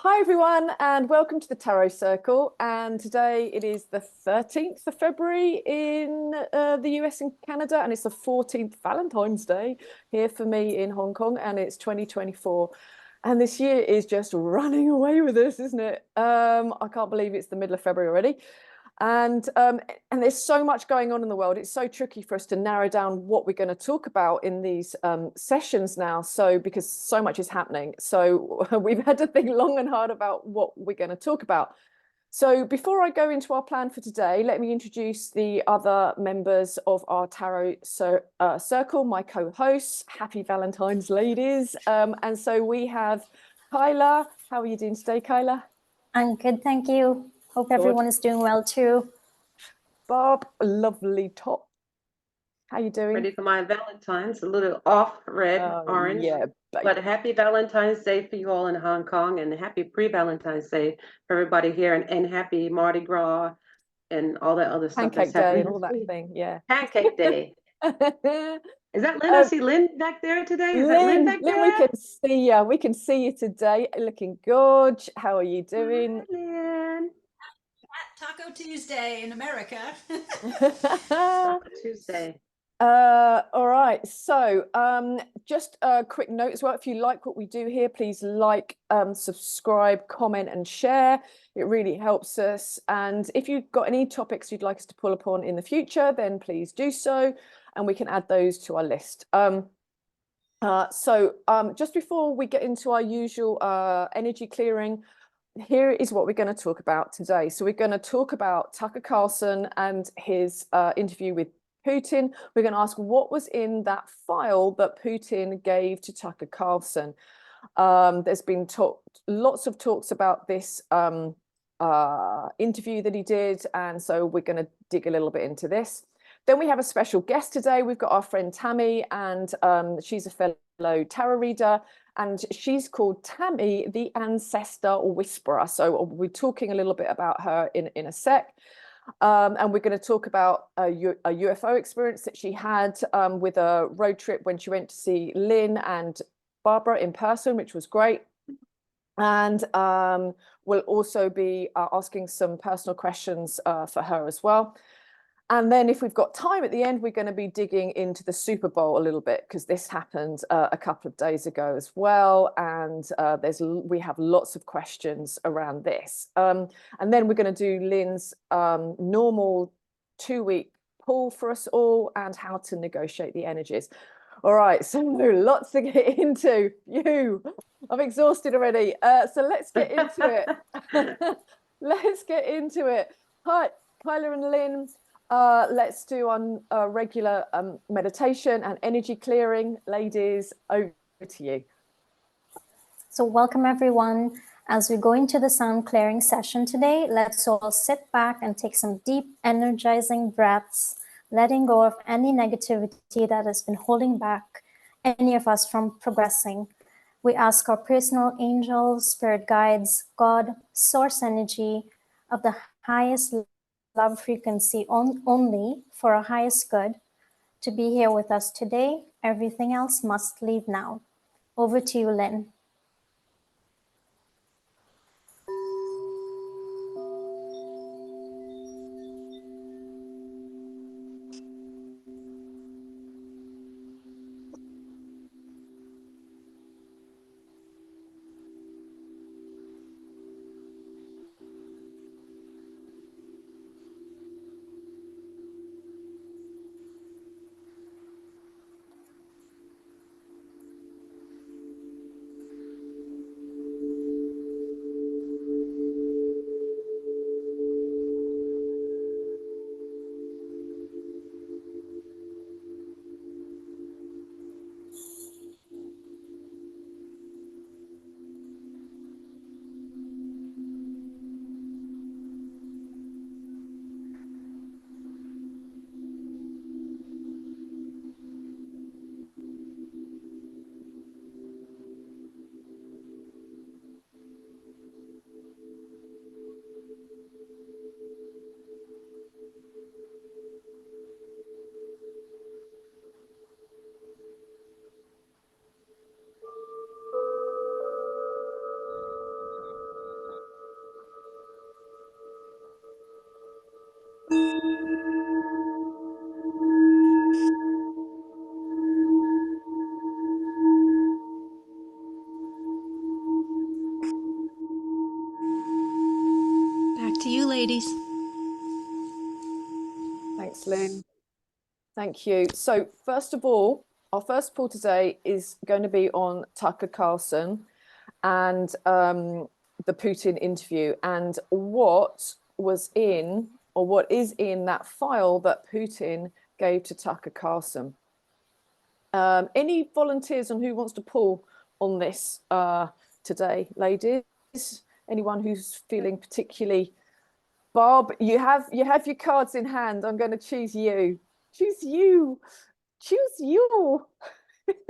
Hi everyone, and welcome to the Tarot Circle. And today it is the 13th of February in the US and Canada, and it's the 14th Valentine's Day here for me in Hong Kong, and it's 2024. And this year is just running away with us, isn't it? I can't believe it's the middle of February already. And there's so much going on in the world. It's so tricky for us to narrow down what we're going to talk about in these sessions now. So because so much is happening. So we've had to think long and hard about what we're going to talk about. So before I go into our plan for today, let me introduce the other members of our Tarot Circle, my co-hosts. Happy Valentine's, ladies. And so we have Kaila. How are you doing today, Kaila? I'm good, thank you. Hope everyone is doing well too. Bob, lovely top. How you doing? Ready for my Valentine's, a little off red, orange. Yeah, but happy Valentine's Day for you all in Hong Kong, and happy pre-Valentine's Day for everybody here, and happy Mardi Gras and all that other stuff. Pancake Day and all that thing, yeah. Pancake Day. Is that Lynn? I see Lynn back there today. Is that Lynn back there? Lynn, we can see you. We can see you today, looking gorge. How are you doing? Hi, Lynn. Taco Tuesday in America. Taco Tuesday. All right, so just a quick note as well. If you like what we do here, please like, subscribe, comment and share. It really helps us. And if you've got any topics you'd like us to pull upon in the future, then please do so, and we can add those to our list. Just before we get into our usual energy clearing, here is what we're going to talk about today. So we're going to talk about Tucker Carlson and his interview with Putin. We're going to ask what was in that file that Putin gave to Tucker Carlson. There's been lots of talks about this interview that he did, and so we're going to dig a little bit into this. Then we have a special guest today. We've got our friend Tammy, and she's a fellow tarot reader, and she's called Tammy the Ancestor Whisperer. So we're talking a little bit about her in a sec. And we're going to talk about a UFO experience that she had with a road trip when she went to see Lynn and Barbara in person, which was great. And we'll also be asking some personal questions for her as well. And then if we've got time at the end, we're going to be digging into the Superbowl a little bit, because this happened a couple of days ago as well. And we have lots of questions around this. And then we're going to do Lynn's normal 2-week pull for us all and how to negotiate the energies. All right, so lots to get into. I'm exhausted already. So let's get into it. Let's get into it. Hi, Kaila and Lynn. Let's do on regular meditation and energy clearing. Ladies, over to you. So welcome everyone. As we go into the sound clearing session today, let's all sit back and take some deep energizing breaths, letting go of any negativity that has been holding back any of us from progressing. We ask our personal angels, spirit guides, God, source energy of the highest love frequency only for our highest good to be here with us today. Everything else must leave now. Over to you, Lynn. ladies. Thanks, Lynn. Thank you. So first of all, our first poll today is going to be on Tucker Carlson and the Putin interview and what was in or what is in that file that Putin gave to Tucker Carlson. Any volunteers on who wants to pull on this today, ladies? Anyone who's feeling particularly... Bob, you have your cards in hand. I'm going to choose you. Choose you. Choose you.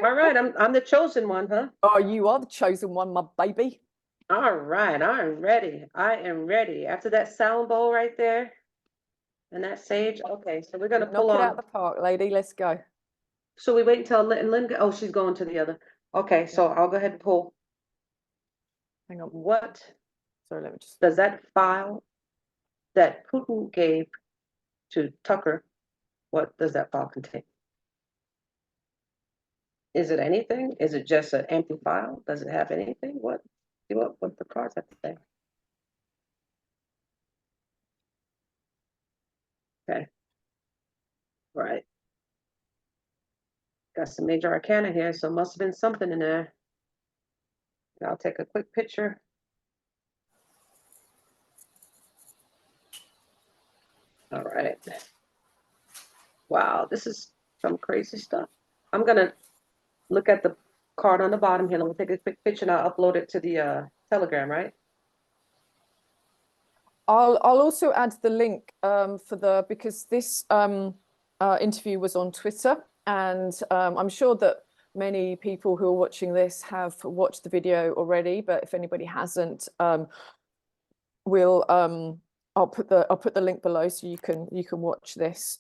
All right, I'm the chosen one, huh? Oh, you are the chosen one, my baby. All right, I'm ready. I am ready. After that sound bowl right there and that sage. Okay, so we're gonna pull Knock it out on. of the park, lady. Let's go. So we wait until Lynn. Oh, she's going to the other. Okay, so I'll go ahead and pull. Hang on. What Sorry, let me just... does that file that Putin gave to Tucker, what does that file contain? Is it anything? Is it just an empty file? Does it have anything? What the cards have to say? Okay. Right. Got some major arcana here, so must have been something in there. I'll take a quick picture. All right. Wow, this is some crazy stuff. I'm gonna look at the card on the bottom here. Let me take a quick picture and I'll upload it to the Telegram, right? I'll also add the link because this interview was on Twitter, and I'm sure that many people who are watching this have watched the video already. But if anybody hasn't, I'll put the link below so you can watch this.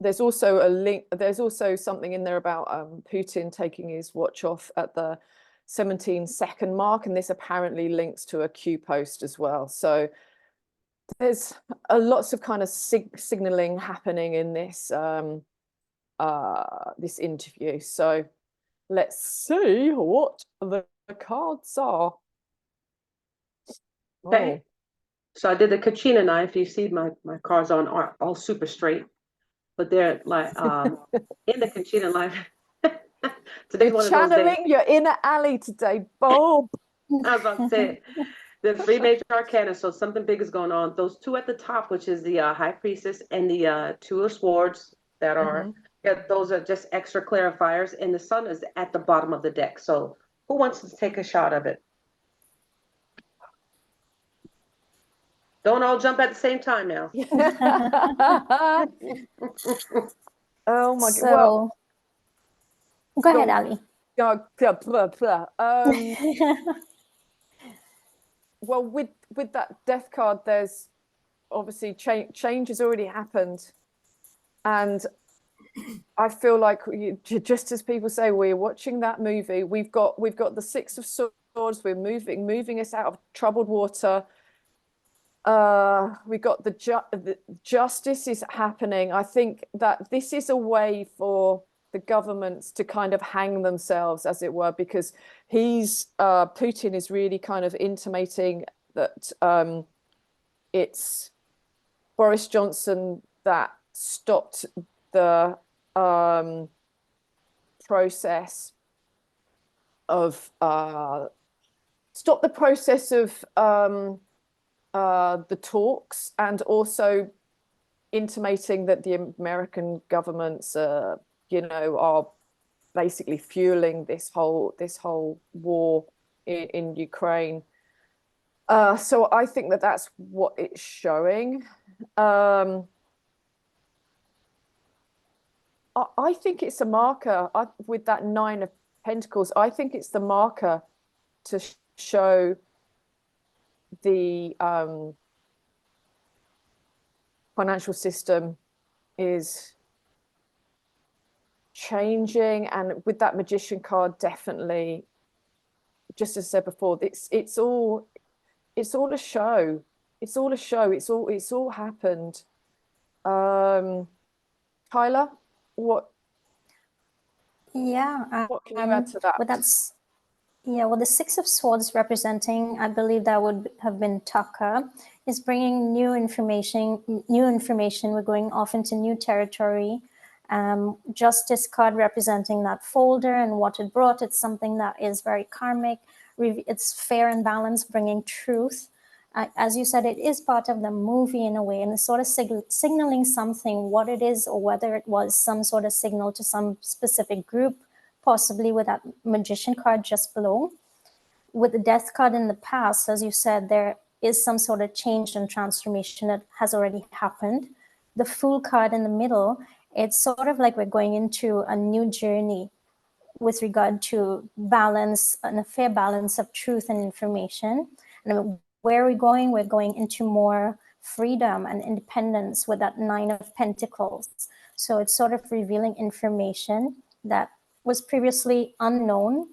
There's also a link. There's also something in there about Putin taking his watch off at the 17-second mark, and this apparently links to a Q post as well. So there's lots of kind of signaling happening in this this interview. So let's see what the cards are. Okay. Oh. So I did the Kachina knife. You see my cards are all super straight, but they're like in the Kachina knife. Today's You're one of those days. channeling your inner Ally today, Bob. I was about to say it. The three major arcana, so something big is going on. Those two at the top, which is the High Priestess and the Two of Swords, that are, those are just extra clarifiers, and the Sun is at the bottom of the deck. So who wants to take a shot of it? Don't all jump at the same time now. Oh my God. So, Well, go ahead, Ali. Well, with that death card, there's obviously change has already happened, and I feel like just as people say, we're watching that movie. We've got the Six of Swords. We're moving us out of troubled water. We got the justice is happening. I think that this is a way for the governments to kind of hang themselves, as it were, because Putin is really kind of intimating that it's Boris Johnson that stopped the process of the talks, and also intimating that the American governments are basically fueling this whole war in Ukraine. So I think that that's what it's showing. I think it's a marker with that Nine of Pentacles. I think it's the marker to show the financial system is changing, and with that Magician card, definitely, just as I said before, it's all a show. It's all a show. It's all happened. Kaila, what Yeah, can you add to that? but Yeah, well, the Six of Swords representing, I believe that would have been Tucker, is bringing new information. We're going off into new territory. Justice card representing that folder and what it brought. It's something that is very karmic. It's fair and balanced, bringing truth. As you said, it is part of the movie in a way, and it's sort of signaling something, what it is, or whether it was some sort of signal to some specific group, possibly with that Magician card just below. With the Death card in the past, as you said, there is some sort of change and transformation that has already happened. The Fool card in the middle, it's sort of like we're going into a new journey with regard to balance and a fair balance of truth and information. And where are we going? We're going into more freedom and independence with that Nine of Pentacles. So it's sort of revealing information that was previously unknown.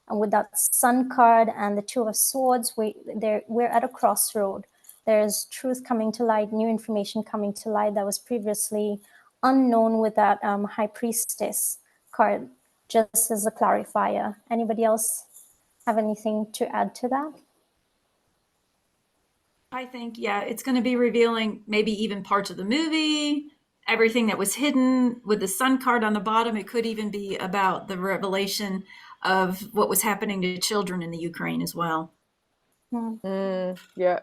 And with that Sun card and the Two of Swords, we're at a crossroad. There's truth coming to light, new information coming to light that was previously unknown with that High Priestess card, just as a clarifier. Anybody else have anything to add to that? I think, yeah, it's going to be revealing maybe even parts of the movie, everything that was hidden with the Sun card on the bottom. It could even be about the revelation of what was happening to children in the Ukraine as well. Yeah.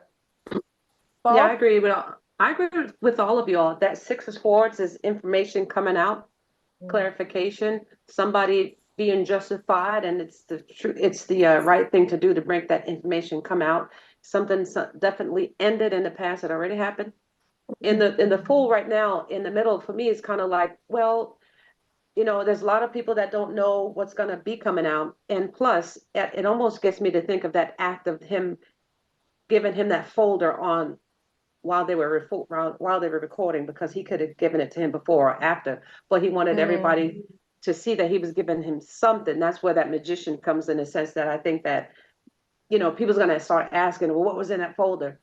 Bob? Yeah, I agree with all of y'all. That Six of Swords is information coming out, clarification, somebody being justified, and it's the truth. It's the right thing to do to make that information come out. Something definitely ended in the past that already happened. In the Fool right now, in the middle, for me, it's kind of like, well, you know, there's a lot of people that don't know what's going to be coming out, and plus, it almost gets me to think of that act of him giving him that folder on while they were recording, because he could have given it to him before or after, but he wanted everybody to see that he was giving him something. That's where that magician comes in the sense that I think that, you know, people's going to start asking, well, what was in that folder?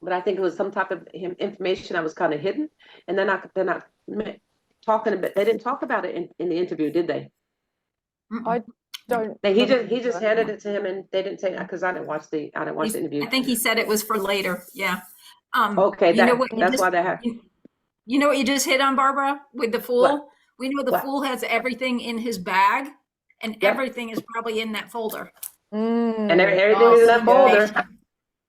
But I think it was some type of information that was kind of hidden, and they're not talking about. They didn't talk about it in the interview, did they? I don't. He just handed it to him, and they didn't say that, because I didn't watch the interview. I think he said it was for later. Yeah. Okay, that's why they have. You know what you just hit on, Barbara, with the Fool? What? We know the Fool has everything in his bag, and everything is probably in that folder. And everything is in that folder.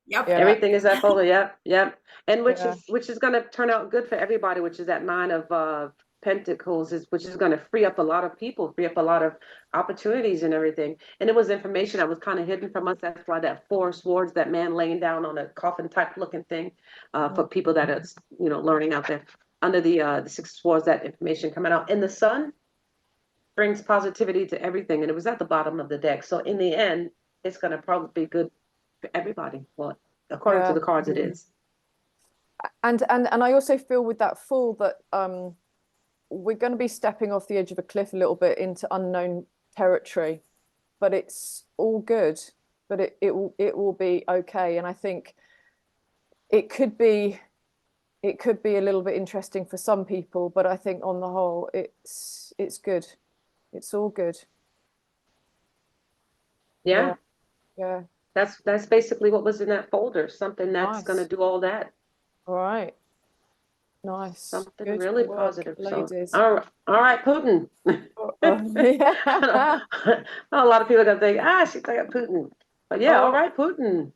Yep. Yeah. Everything is that folder. Yep. And which is going to turn out good for everybody, which is that Nine of Pentacles, which is going to free up a lot of people, free up a lot of opportunities and everything. And it was information that was kind of hidden from us. That's why that Four of Swords, that man laying down on a coffin type looking thing, for people that are, you know, learning out there. Under the Six of Swords, that information coming out. And the Sun brings positivity to everything, and it was at the bottom of the deck. So in the end, it's going to probably be good for everybody. Well, according to the cards, it is. And I also feel with that Fool that we're going to be stepping off the edge of a cliff a little bit into unknown territory, but it's all good. But it will be okay. And I think it could be a little bit interesting for some people, but I think on the whole, it's good. It's all good. Yeah. Yeah. That's basically what was in that folder. Something that's going to do all that. All right. Nice. Something good really work, positive. ladies. So, all right, Putin. Yeah. A lot of people are going to think, she's like Putin. But yeah, all right, Putin.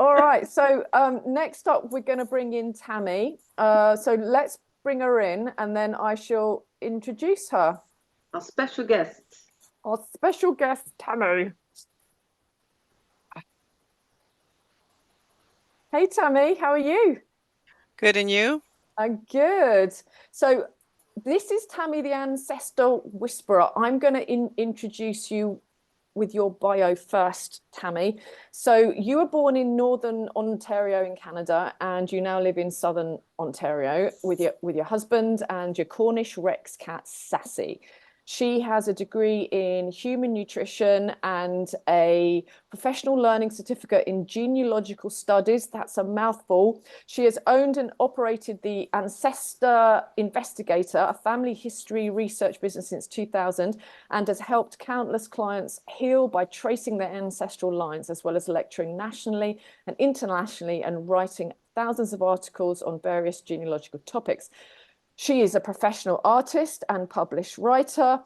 All right. So next up, we're going to bring in Tammy. So let's bring her in, and then I shall introduce her. Our special guest. Our special guest, Tammy. Hey, Tammy, how are you? Good, and you? I'm good. So this is Tammy the Ancestor Whisperer. I'm going to introduce you with your bio first, Tammy. So you were born in Northern Ontario in Canada, and you now live in Southern Ontario with your husband and your Cornish Rex Cat Sassy. She has a degree in human nutrition and a professional learning certificate in genealogical studies. That's a mouthful. She has owned and operated the Ancestor Investigator, a family history research business since 2000, and has helped countless clients heal by tracing their ancestral lines, as well as lecturing nationally and internationally and writing thousands of articles on various genealogical topics. She is a professional artist and published writer.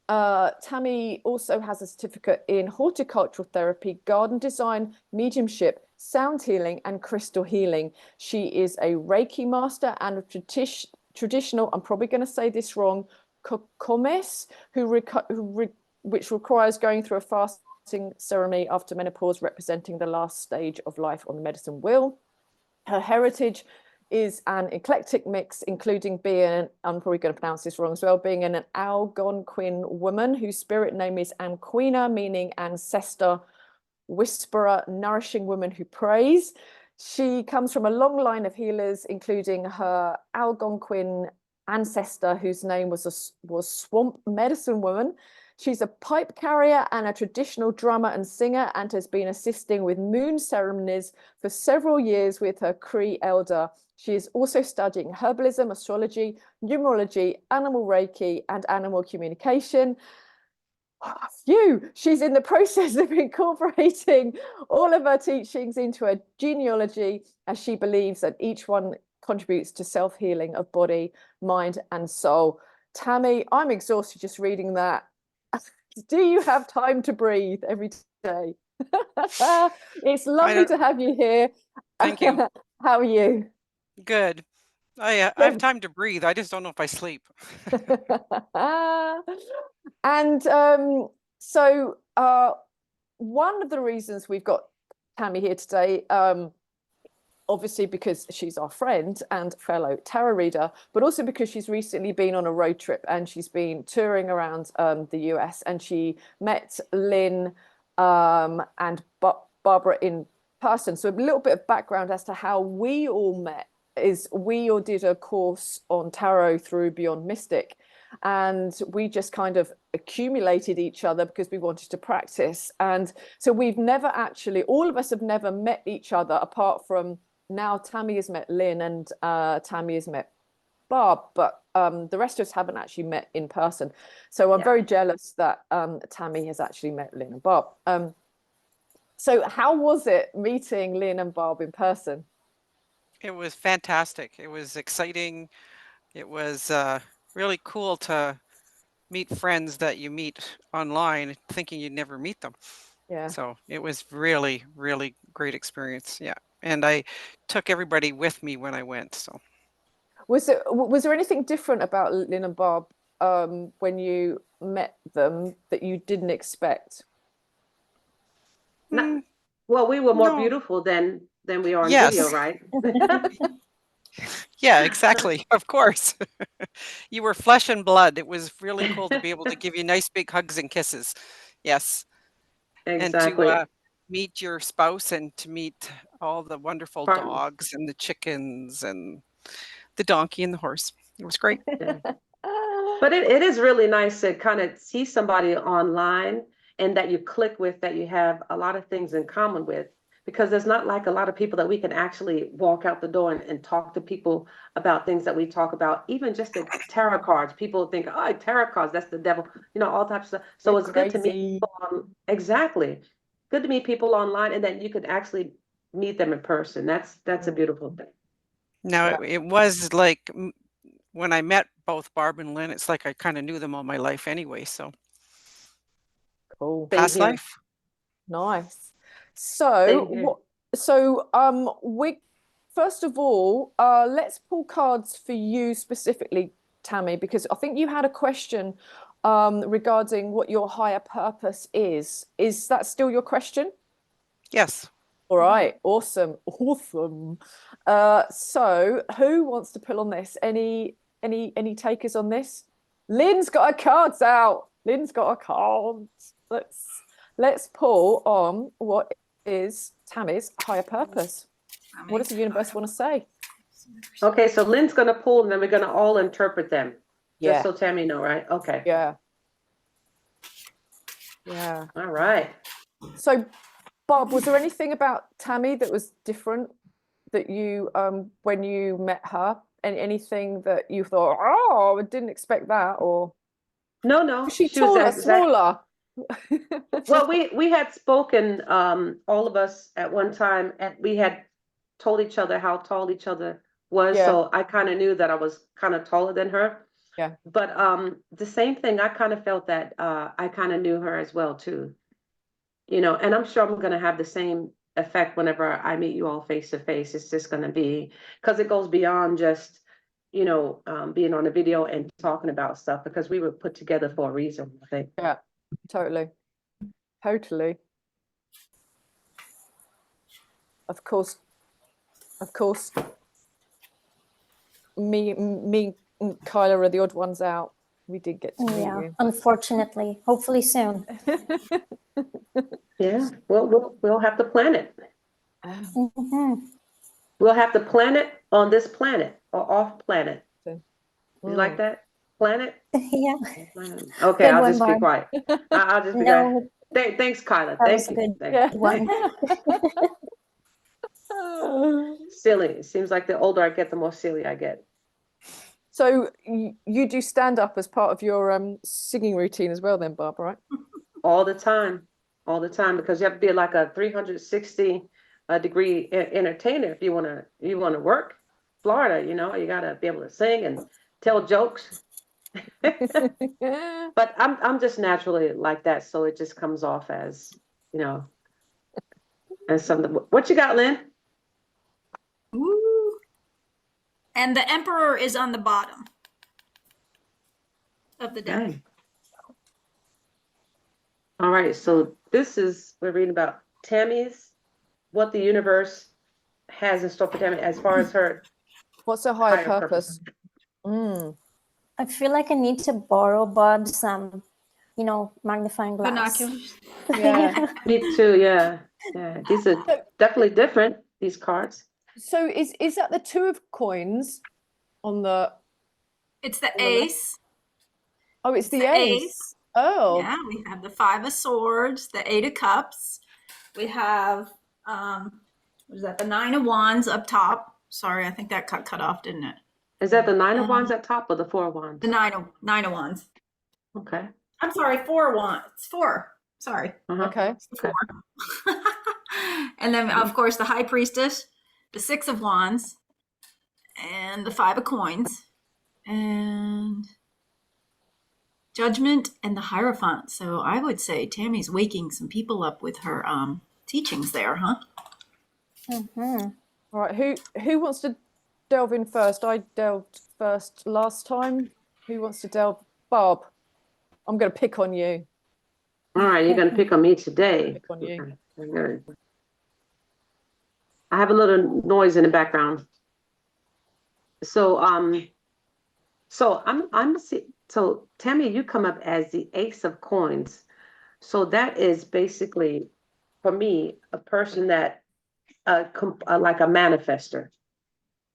Tammy also has a certificate in horticultural therapy, garden design, mediumship, sound healing, and crystal healing. She is a Reiki Master and a traditional, I'm probably going to say this wrong, Kokòmis, which requires going through a fasting ceremony after menopause, representing the last stage of life on the medicine wheel. Her heritage is an eclectic mix, including being, I'm probably going to pronounce this wrong as well, being an Algonquin woman whose spirit name is Anquina, meaning ancestor whisperer, nourishing woman who prays. She comes from a long line of healers, including her Algonquin ancestor, whose name was Swamp Medicine Woman. She's a pipe carrier and a traditional drummer and singer, and has been assisting with moon ceremonies for several years with her Cree elder. She is also studying herbalism, astrology, numerology, animal Reiki, and animal communication. She's in the process of incorporating all of her teachings into her genealogy, as she believes that each one contributes to self-healing of body, mind, and soul. Tammy, I'm exhausted just reading that. Do you have time to breathe every day? It's lovely to have you here. Thank you. How are you? Good. I have time to breathe. I just don't know if I sleep. And so one of the reasons we've got Tammy here today, obviously because she's our friend and fellow tarot reader, but also because she's recently been on a road trip and she's been touring around the US, and she met Lynn and Barbara in person. So a little bit of background as to how we all met is we all did a course on tarot through Beyond Mystic, and we just kind of accumulated each other because we wanted to practice. And so we've never actually, all of us have never met each other, apart from now Tammy has met Lynn and Tammy has met Barb, but the rest of us haven't actually met in person. So I'm very jealous that Tammy has actually met Lynn and Barb. So how was it meeting Lynn and Barb in person? It was fantastic. It was exciting. It was really cool to meet friends that you meet online thinking you'd never meet them. Yeah. So it was really, really great experience. Yeah. And I took everybody with me when I went. So was there anything different about Lynn and Barb when you met them that you didn't expect? Well, we were more beautiful than we are on video, right? Yeah, exactly. Of course. You were flesh and blood. It was really cool to be able to give you nice big hugs and kisses. Yes. Exactly. And to meet your spouse and to meet all the wonderful dogs and the chickens and the donkey and the horse. It was great. Yeah. But it is really nice to kind of see somebody online and that you click with, that you have a lot of things in common with, because there's not like a lot of people that we can actually walk out the door and talk to people about things that we talk about, even just the tarot cards. People think, oh, tarot cards, that's the devil, all types of stuff. So it's good to meet people exactly. Good to meet people online, and then you could actually meet them in person. That's a beautiful thing. Now, it was like when I met both Barb and Lynn, it's like I kind of knew them all my life anyway. So cool. Past life. Nice. So we first of all, let's pull cards for you specifically, Tammy, because I think you had a question regarding what your higher purpose is. Is that still your question? Yes. All right. Awesome. So who wants to pull on this? Any takers on this? Lynn's got her cards out. Lynn's got her cards. Let's pull on what is Tammy's higher purpose. What does the universe want to say? Okay, so Lynn's going to pull, and then we're going to all interpret them. Yeah. Just so Tammy know, right? Okay. Yeah. Yeah. All right. So, Bob, was there anything about Tammy that was different that you, when you met her, and anything that you thought, oh, I didn't expect that, or No, was she she was taller, exact. smaller? Well, we had spoken, all of us at one time, and we had told each other how tall each other was. Yeah. So I kind of knew that I was kind of taller than her. Yeah. But the same thing, I kind of felt that I kind of knew her as well too. You know, and I'm sure I'm going to have the same effect whenever I meet you all face to face. It's just going to be, because it goes beyond just, you know, being on a video and talking about stuff, because we were put together for a reason, I think. Yeah, totally. Of course, me and Kyla are the odd ones out. We did get to meet you. Unfortunately. Hopefully soon. Yeah, we'll have to plan it. Mhm. We'll have to plan it on this planet or off planet. So, You like that? Planet? Yeah. Planet. Okay, Good I'll one, just be Barb. quiet. I'll just be No, quiet. Thanks, Kyla. that was Thank a you. good Thank Yeah. one. you. Silly. It seems like the older I get, the more silly I get. So you do stand up as part of your singing routine as well, then, Barb, right? All the time, because you have to be like a 360 degree entertainer if you want to work. Florida, you know, you got to be able to sing and tell jokes. But I'm just naturally like that, so it just comes off as, you know, as something. What you got, Lynn? Ooh. And the emperor is on the bottom of the deck. Okay. All right, so we're reading about Tammy's, what the universe has in store for Tammy as far as her What's her higher purpose? I feel like I need to borrow Bob some, magnifying glass. Binoculars. Yeah. Me too, yeah. Yeah, these are definitely different, these cards. So is that the two of coins on the? It's the ace. Oh, it's the ace. Oh. Yeah, we have the 5 of swords, the 8 of cups. We have, what is that? The 9 of wands up top. Sorry, I think that got cut off, didn't it? Is that the 9 of wands at top or the 4 of wands? The 9 of wands. Okay. I'm sorry, 4 of wands. It's 4. Sorry. Okay. It's 4. And then, of course, the high priestess, the 6 of wands, and the 5 of coins, and judgment, and the Hierophant. So I would say Tammy's waking some people up with her teachings there, huh? Mm-hmm. All right. Who wants to delve in first? I delved first last time. Who wants to delve? Bob, I'm going to pick on you. All right, you're going to pick on me today. Pick on you. Okay. I have a little noise in the background. So so Tammy, you come up as the Ace of Coins. So that is basically, for me, a person that like a manifester,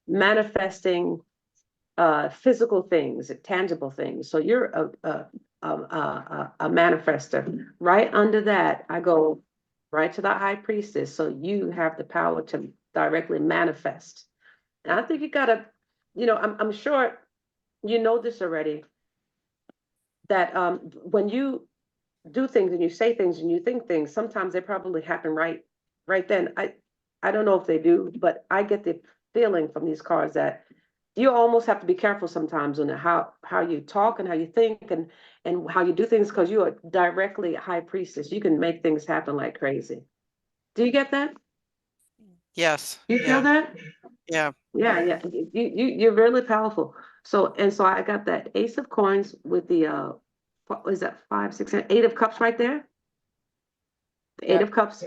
manifesting physical things, tangible things. So you're a manifester. Right under that, I go right to the high priestess. So you have the power to directly manifest. And I think you gotta, I'm sure you know this already, that when you do things and you say things and you think things, sometimes they probably happen right then. I don't know if they do, but I get the feeling from these cards that you almost have to be careful sometimes on how you talk and how you think and how you do things, because you are directly high priestess. You can make things happen like crazy. Do you get that? Yes. You feel that? Yeah. Yeah. You're really powerful. So I got that Ace of Coins with the what was that, 5, 6, 8 of Cups right there. The 8 of Cups,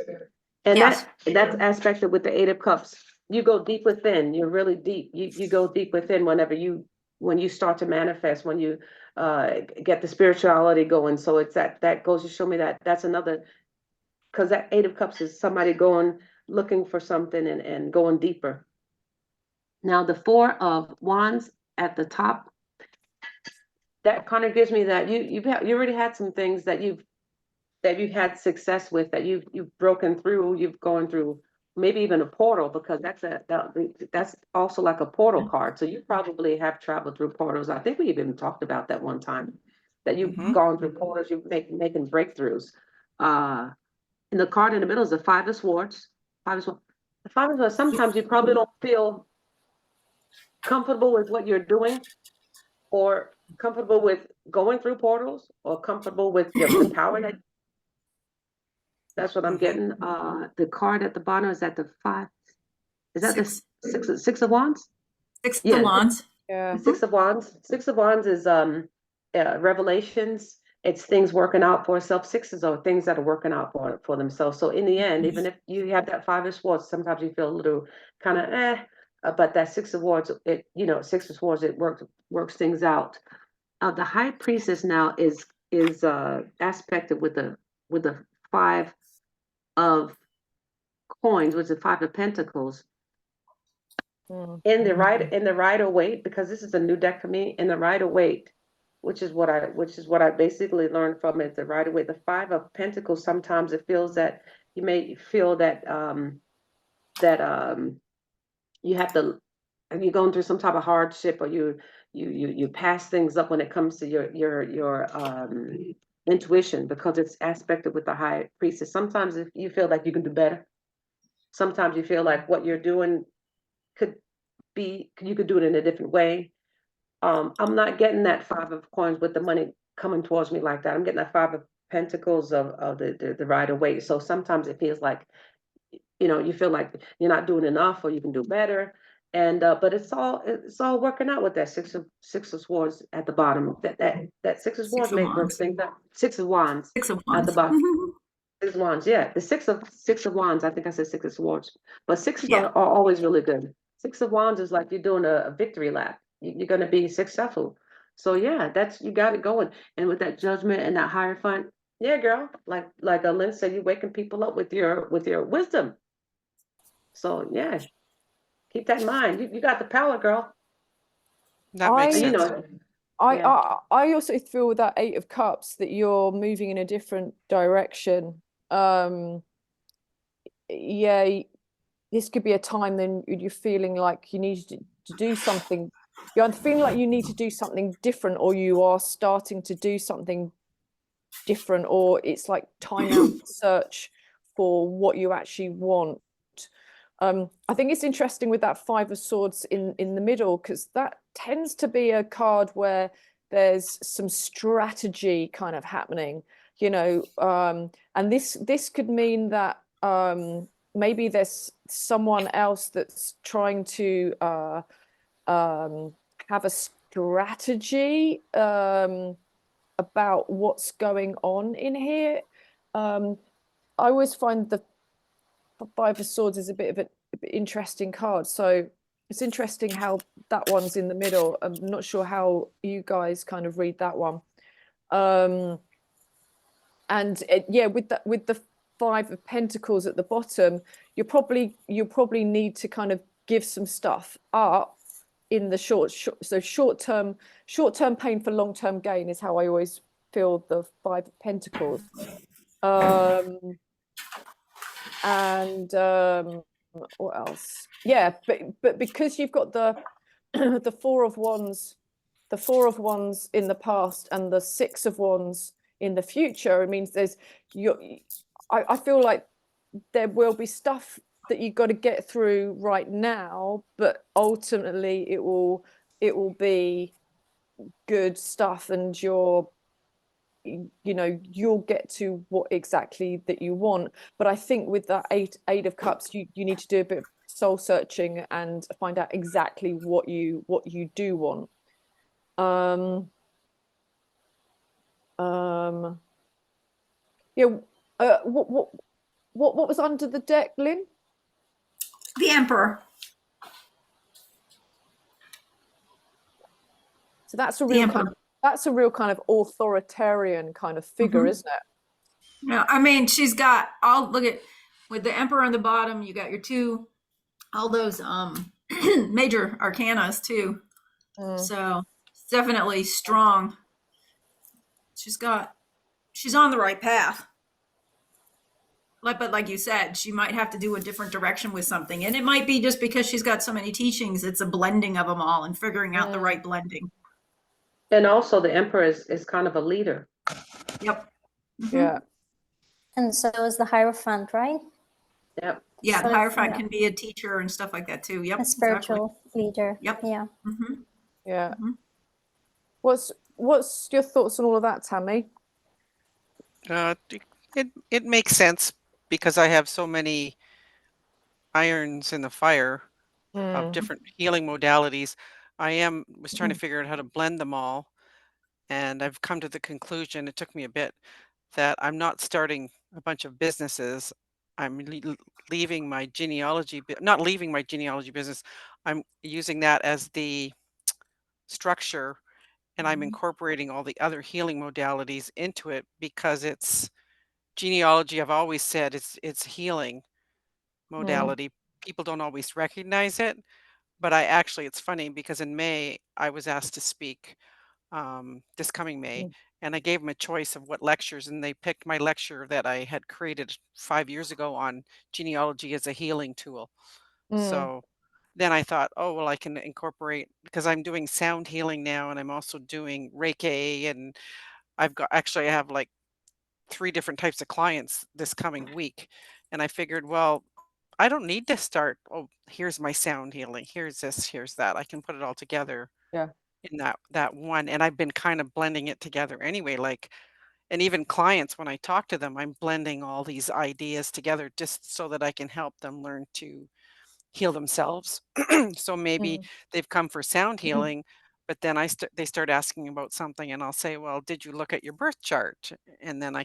and Yes. that's aspected with the 8 of Cups. You go deep within. You're really deep. You go deep within when you start to manifest, when you get the spirituality going. So it's that goes to show me that's another, because that 8 of Cups is somebody looking for something and going deeper. Now the 4 of Wands at the top, that kind of gives me that you already had some things that you've that you had success with, that you've broken through, you've gone through maybe even a portal, because that's also like a portal card. So you probably have traveled through portals. I think we even talked about that one time, that you've gone through portals, you've making breakthroughs. And the card in the middle is the Five of Swords. The Five of Swords, sometimes you probably don't feel comfortable with what you're doing, or comfortable with going through portals, or comfortable with the power that. That's what I'm getting. The card at the bottom is at the 5. Is that the Six of Wands? Six of Wands. Yeah. Six of Wands. Six of Wands is revelations. It's things working out for itself. Sixes are things that are working out for themselves. So in the end, even if you have that Five of Swords, sometimes you feel a little kind of but that Six of Wands, Six of Swords, it works things out. The High Priestess now is aspected with the Five of Coins, which is the Five of Pentacles. In the Rider-Waite, because this is a new deck for me, in the Rider-Waite, which is what I basically learned from it, the Rider-Waite, the Five of Pentacles, sometimes it feels that you may feel that you have to, and you're going through some type of hardship, or you pass things up when it comes to your intuition, because it's aspected with the High Priestess. Sometimes if you feel like you can do better, sometimes you feel like what you're doing you could do it in a different way. I'm not getting that Five of Coins with the money coming towards me like that. I'm getting that Five of Pentacles of the Rider-Waite. So sometimes it feels like, you feel like you're not doing enough, or you can do better. And but it's all working out with that Six of Swords at the bottom. That Six of Swords works things out. Six of Wands. Six of Wands At the bottom. Six of Wands, yeah. The Six of Wands. I think I said Six of Swords, but sixes are always really good. Six of Wands is like you're doing a victory lap. You're going to be successful. So yeah, you got it going. And with that Judgment and that Hierophant, yeah, girl. Like Lynn said, you're waking people up with your wisdom. So yeah, keep that in mind. You got the power, girl. That makes sense. I also feel with that Eight of Cups that you're moving in a different direction. This could be a time then you're feeling like you need to do something. You're feeling like you need to do something different, or you are starting to do something different, or it's like time out to search for what you actually want. I think it's interesting with that Five of Swords in the middle, because that tends to be a card where there's some strategy kind of happening, and this could mean that maybe there's someone else that's trying to have a strategy about what's going on in here. I always find the Five of Swords is a bit of an interesting card. So it's interesting how that one's in the middle. I'm not sure how you guys kind of read that one. With the Five of Pentacles at the bottom, you probably need to kind of give some stuff up in the short term pain for long term gain is how I always feel the Five of Pentacles. What else? Yeah, but because you've got the the Four of Wands in the past and the Six of Wands in the future, it means I feel like there will be stuff that you've got to get through right now, but ultimately it will be good stuff, and you'll get to what exactly that you want. But I think with that Eight of Cups, you need to do a bit of soul searching and find out exactly what you do want. What was under the deck, Lynn? The Emperor. So that's a real kind of authoritarian kind of figure, isn't it? Yeah, I mean, she's got look at with the Emperor on the bottom, you got all those major arcanas too. So it's definitely strong. She's on the right path. but like you said, she might have to do a different direction with something. And it might be just because she's got so many teachings, it's a blending of them all and figuring out the right blending. And also the Emperor is kind of a leader. Yep. Yeah. And so is the Hierophant, right? Yep. Yeah, So the Hierophant yeah, can be a teacher and stuff like that too. Yep. a spiritual leader. Yep. Yeah. Mm-hmm. Yeah. What's your thoughts on all of that, Tammy? It makes sense because I have so many irons in the fire of different healing modalities. Was trying to figure out how to blend them all, and I've come to the conclusion, it took me a bit, that I'm not starting a bunch of businesses. I'm leaving my genealogy, not leaving my genealogy business. I'm using that as the structure, and I'm incorporating all the other healing modalities into it because it's genealogy. I've always said it's healing modality. People don't always recognize it, but it's funny because in May I was asked to speak this coming May, and I gave them a choice of what lectures, and they picked my lecture that I had created 5 years ago on genealogy as a healing tool. So then I thought, oh, well, I can incorporate, because I'm doing sound healing now, and I'm also doing Reiki, and I have like 3 different types of clients this coming week. And I figured, well, I don't need to start, oh, here's my sound healing, here's this, here's that. I can put it all together Yeah. in that one. And I've been kind of blending it together anyway. And even clients, when I talk to them, I'm blending all these ideas together just so that I can help them learn to heal themselves. So maybe they've come for sound healing, but then they start asking about something, and I'll say, well, did you look at your birth chart? And then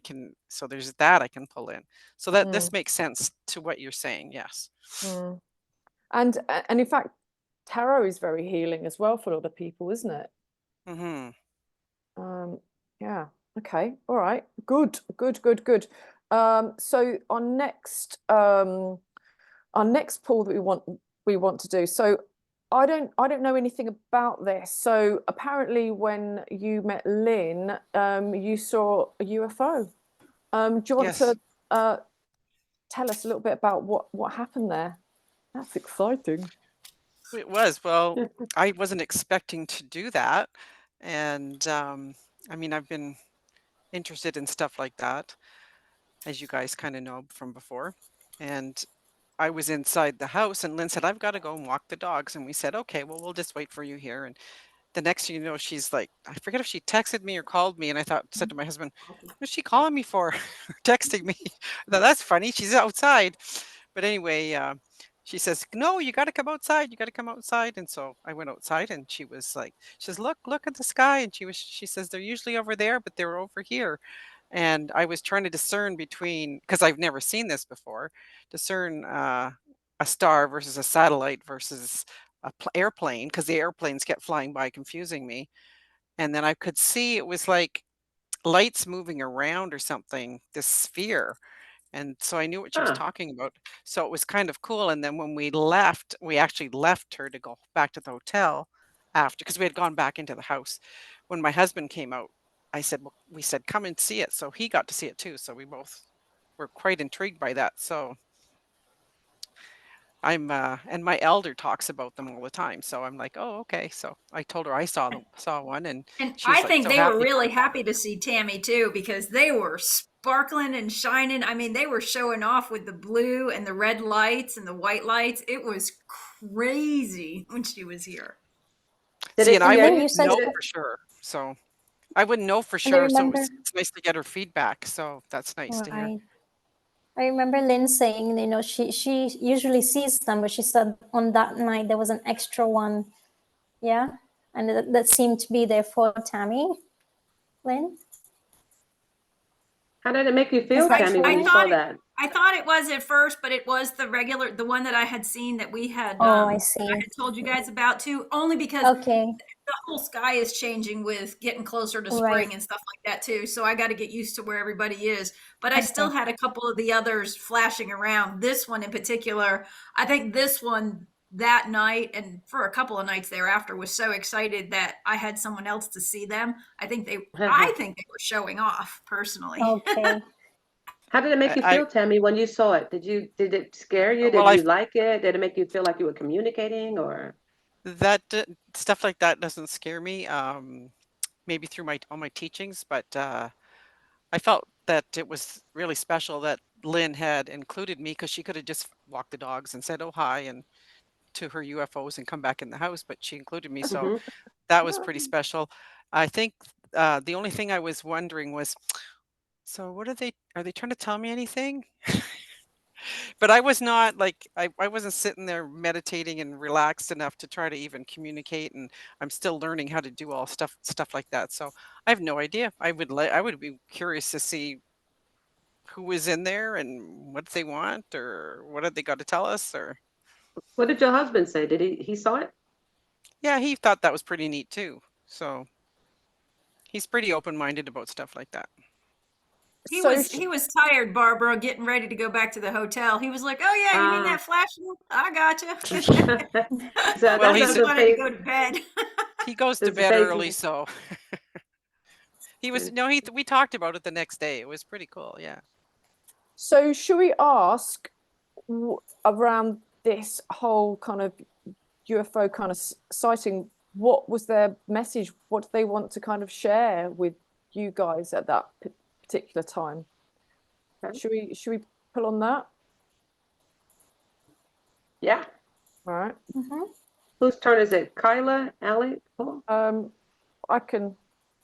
so there's that I can pull in. So that this makes sense to what you're saying. Yes. And in fact, tarot is very healing as well for other people, isn't it? Yeah. Okay. All right. Good. So our next poll that we want to do. So I don't know anything about this. So apparently when you met Lynn, you saw a UFO. Do you want to tell us a little bit about what happened there? That's exciting. It was. Well, I wasn't expecting to do that. And I mean, I've been interested in stuff like that, as you guys kind of know from before. And I was inside the house, and Lynn said, I've got to go and walk the dogs. And we said, okay, well, we'll just wait for you here. And the next thing you know, she's like, I forget if she texted me or called me. And said to my husband, what's she calling me for? Or texting me. That's funny. She's outside. But anyway, she says, no, you got to come outside. You got to come outside. And so I went outside, and she says, look at the sky. And she says, they're usually over there, but they're over here. And I was trying to discern between, because I've never seen this before, discern a star versus a satellite versus a airplane, because the airplanes kept flying by, confusing me. And then I could see it was like lights moving around or something, this sphere. And so I knew what she was talking about. So it was kind of cool. And then when we actually left her to go back to the hotel after, because we had gone back into the house. When my husband came out, we said, come and see it. So he got to see it too. So we both were quite intrigued by that. So and my elder talks about them all the time. So I'm like, oh, okay. So I told her I saw one, and she was I like, think so they were happy. really happy to see Tammy too, because they were sparkling and shining. I mean, they were showing off with the blue and the red lights and the white lights. It was crazy when she was here. See, and I wouldn't you said know for sure. So I wouldn't know for sure. So it's nice to get her feedback. So that's nice to hear. I remember Lynn saying, she usually sees them, but she said on that night there was an extra one. Yeah. And that seemed to be there for Tammy. Lynn? How did it make you feel, Tammy, when you saw that? I thought it was at first, but it was the one that I had seen that we had. I see. I had told you guys about too, only because the whole sky is changing with getting closer to spring and stuff like that too. So I got to get used to where everybody is. But I still had a couple of the others flashing around. This one in particular, I think this one that night and for a couple of nights thereafter was so excited that I had someone else to see them. I think they were showing off personally. Okay. How did it make you feel, Tammy, when you saw it? Did it scare you? Well, Did you like it? Did it make you feel like you were communicating, or? that stuff like that doesn't scare me. Maybe through all my teachings, but I felt that it was really special that Lynn had included me, because she could have just walked the dogs and said, "Oh, hi," and to her UFOs and come back in the house, but she included me, so Mhm. that was pretty special. I think the only thing I was wondering was, so what are they trying to tell me anything? But I was not like, I wasn't sitting there meditating and relaxed enough to try to even communicate, and I'm still learning how to do all stuff like that. So I have no idea. I would be curious to see who was in there and what they want, or what have they got to tell us, or What did your husband say? Did he saw it? yeah, he thought that was pretty neat too. So he's pretty open-minded about stuff like that. He So was tired, Barbara, getting ready to go back to the hotel. He was like, "Oh yeah, you mean that flashing? I gotcha." So Well, that He he's just doesn't wanted to phase, go to bed. he goes to doesn't bed phase early, you. so he was no, we talked about it the next day. It was pretty cool. Yeah. So should we ask around this whole kind of UFO kind of sighting, what was their message? What do they want to kind of share with you guys at that particular time? Okay. Should we pull on that? Yeah. All right. Whose turn is it? Kaila Ally? Oh, I can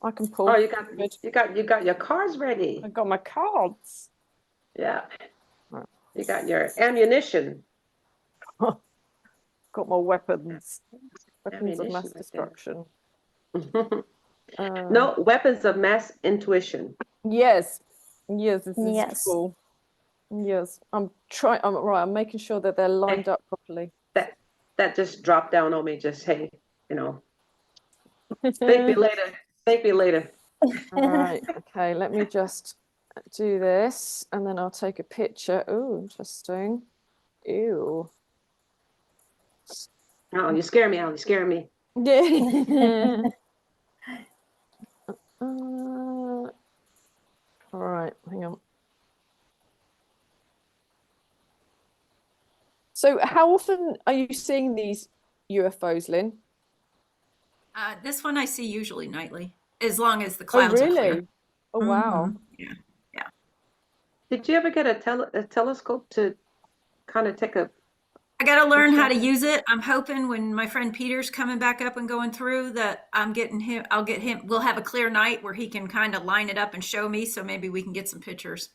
pull. oh, Good. you got your cards ready. I got my cards. Yeah. Right. You got your ammunition. Got my weapons. Weapons of Ammunition mass right there. destruction. No, weapons of mass intuition. Yes. Yes, this is Yes. cool. Yes. I'm making sure that they're lined up properly. That just dropped down on me. Just, hey, thank me later. Thank me later. All right. Okay, let me just do this and then I'll take a picture. Oh, interesting. Ew. Oh, you scare me, Al. You scare me. Yeah. All right, hang on. So how often are you seeing these UFOs, Lynn? This one I see usually nightly, as long as the Oh, clouds are really? clear. Oh, wow. Yeah. Did you ever get a telescope to kind of take a? I got to learn how to use it. I'm hoping when my friend Peter's coming back up and going through that I'll get him. We'll have a clear night where he can kind of line it up and show me. So maybe we can get some pictures.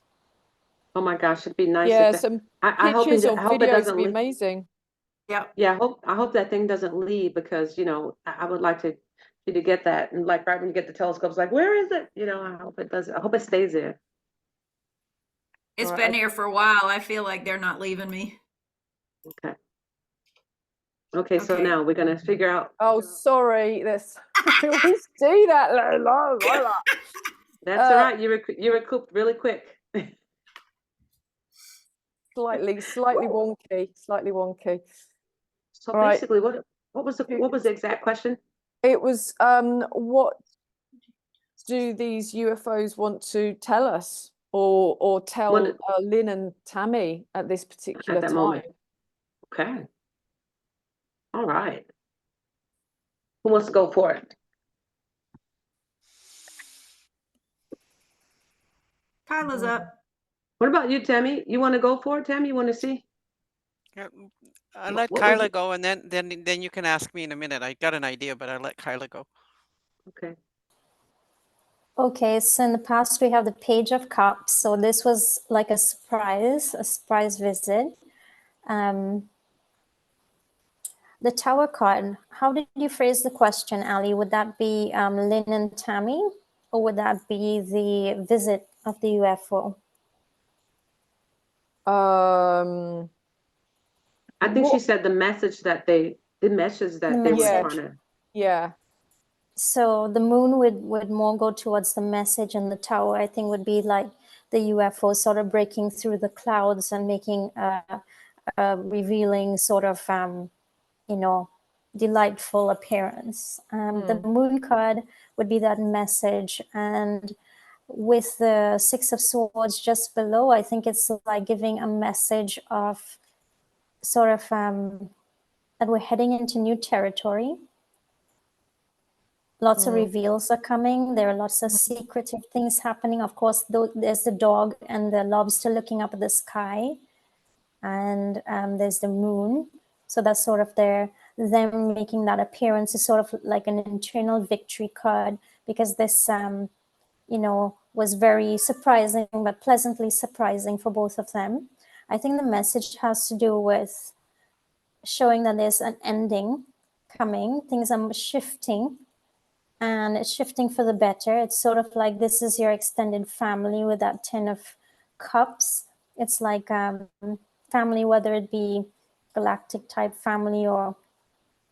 Oh my gosh, it'd be nice. Yeah, if some I hope pictures it, or I hope it videos doesn't would be leave. amazing. Yeah. Yeah, I hope that thing doesn't leave, because I would like to get that, and like right when you get the telescopes, like, where is it? I hope it does. I hope it stays there. It's All been right. here for a while. I feel like they're not leaving me. Okay, so Okay. now we're gonna figure out. Oh, sorry. We always do that. That's all right. You recouped really quick. Slightly wonky. So All right. basically, what was the exact question? It was what do these UFOs want to tell us or tell Lynn and Tammy at this particular At that time? moment. Okay. All right. Who wants to go for it? Kyla's up. What about you, Tammy? You want to go for it, Tammy? You want to see? I let What was Kaila it? go, and then you can ask me in a minute. I got an idea, but I let Kaila go. Okay. Okay, so in the past we have the Page of Cups. So this was like a surprise visit. The Tower card, how did you phrase the question, Ali? Would that be Lynn and Tammy, or would that be the visit of the UFO? I think she said the message that they were trying to. Yeah. So the moon would more go towards the message, and the tower, I think, would be like the UFO sort of breaking through the clouds and making a revealing sort of, delightful appearance. The moon card would be that message, and with the Six of Swords just below, I think it's like giving a message of sort of that we're heading into new territory. Lots of reveals are coming. There are lots of secretive things happening. Of course, there's the dog and the lobster looking up at the sky, and there's the moon. So that's sort of them making that appearance is sort of like an internal victory card, because this, was very surprising, but pleasantly surprising for both of them. I think the message has to do with showing that there's an ending coming. Things are shifting, and it's shifting for the better. It's sort of like this is your extended family with that 10 of Cups. It's like family, whether it be galactic type family or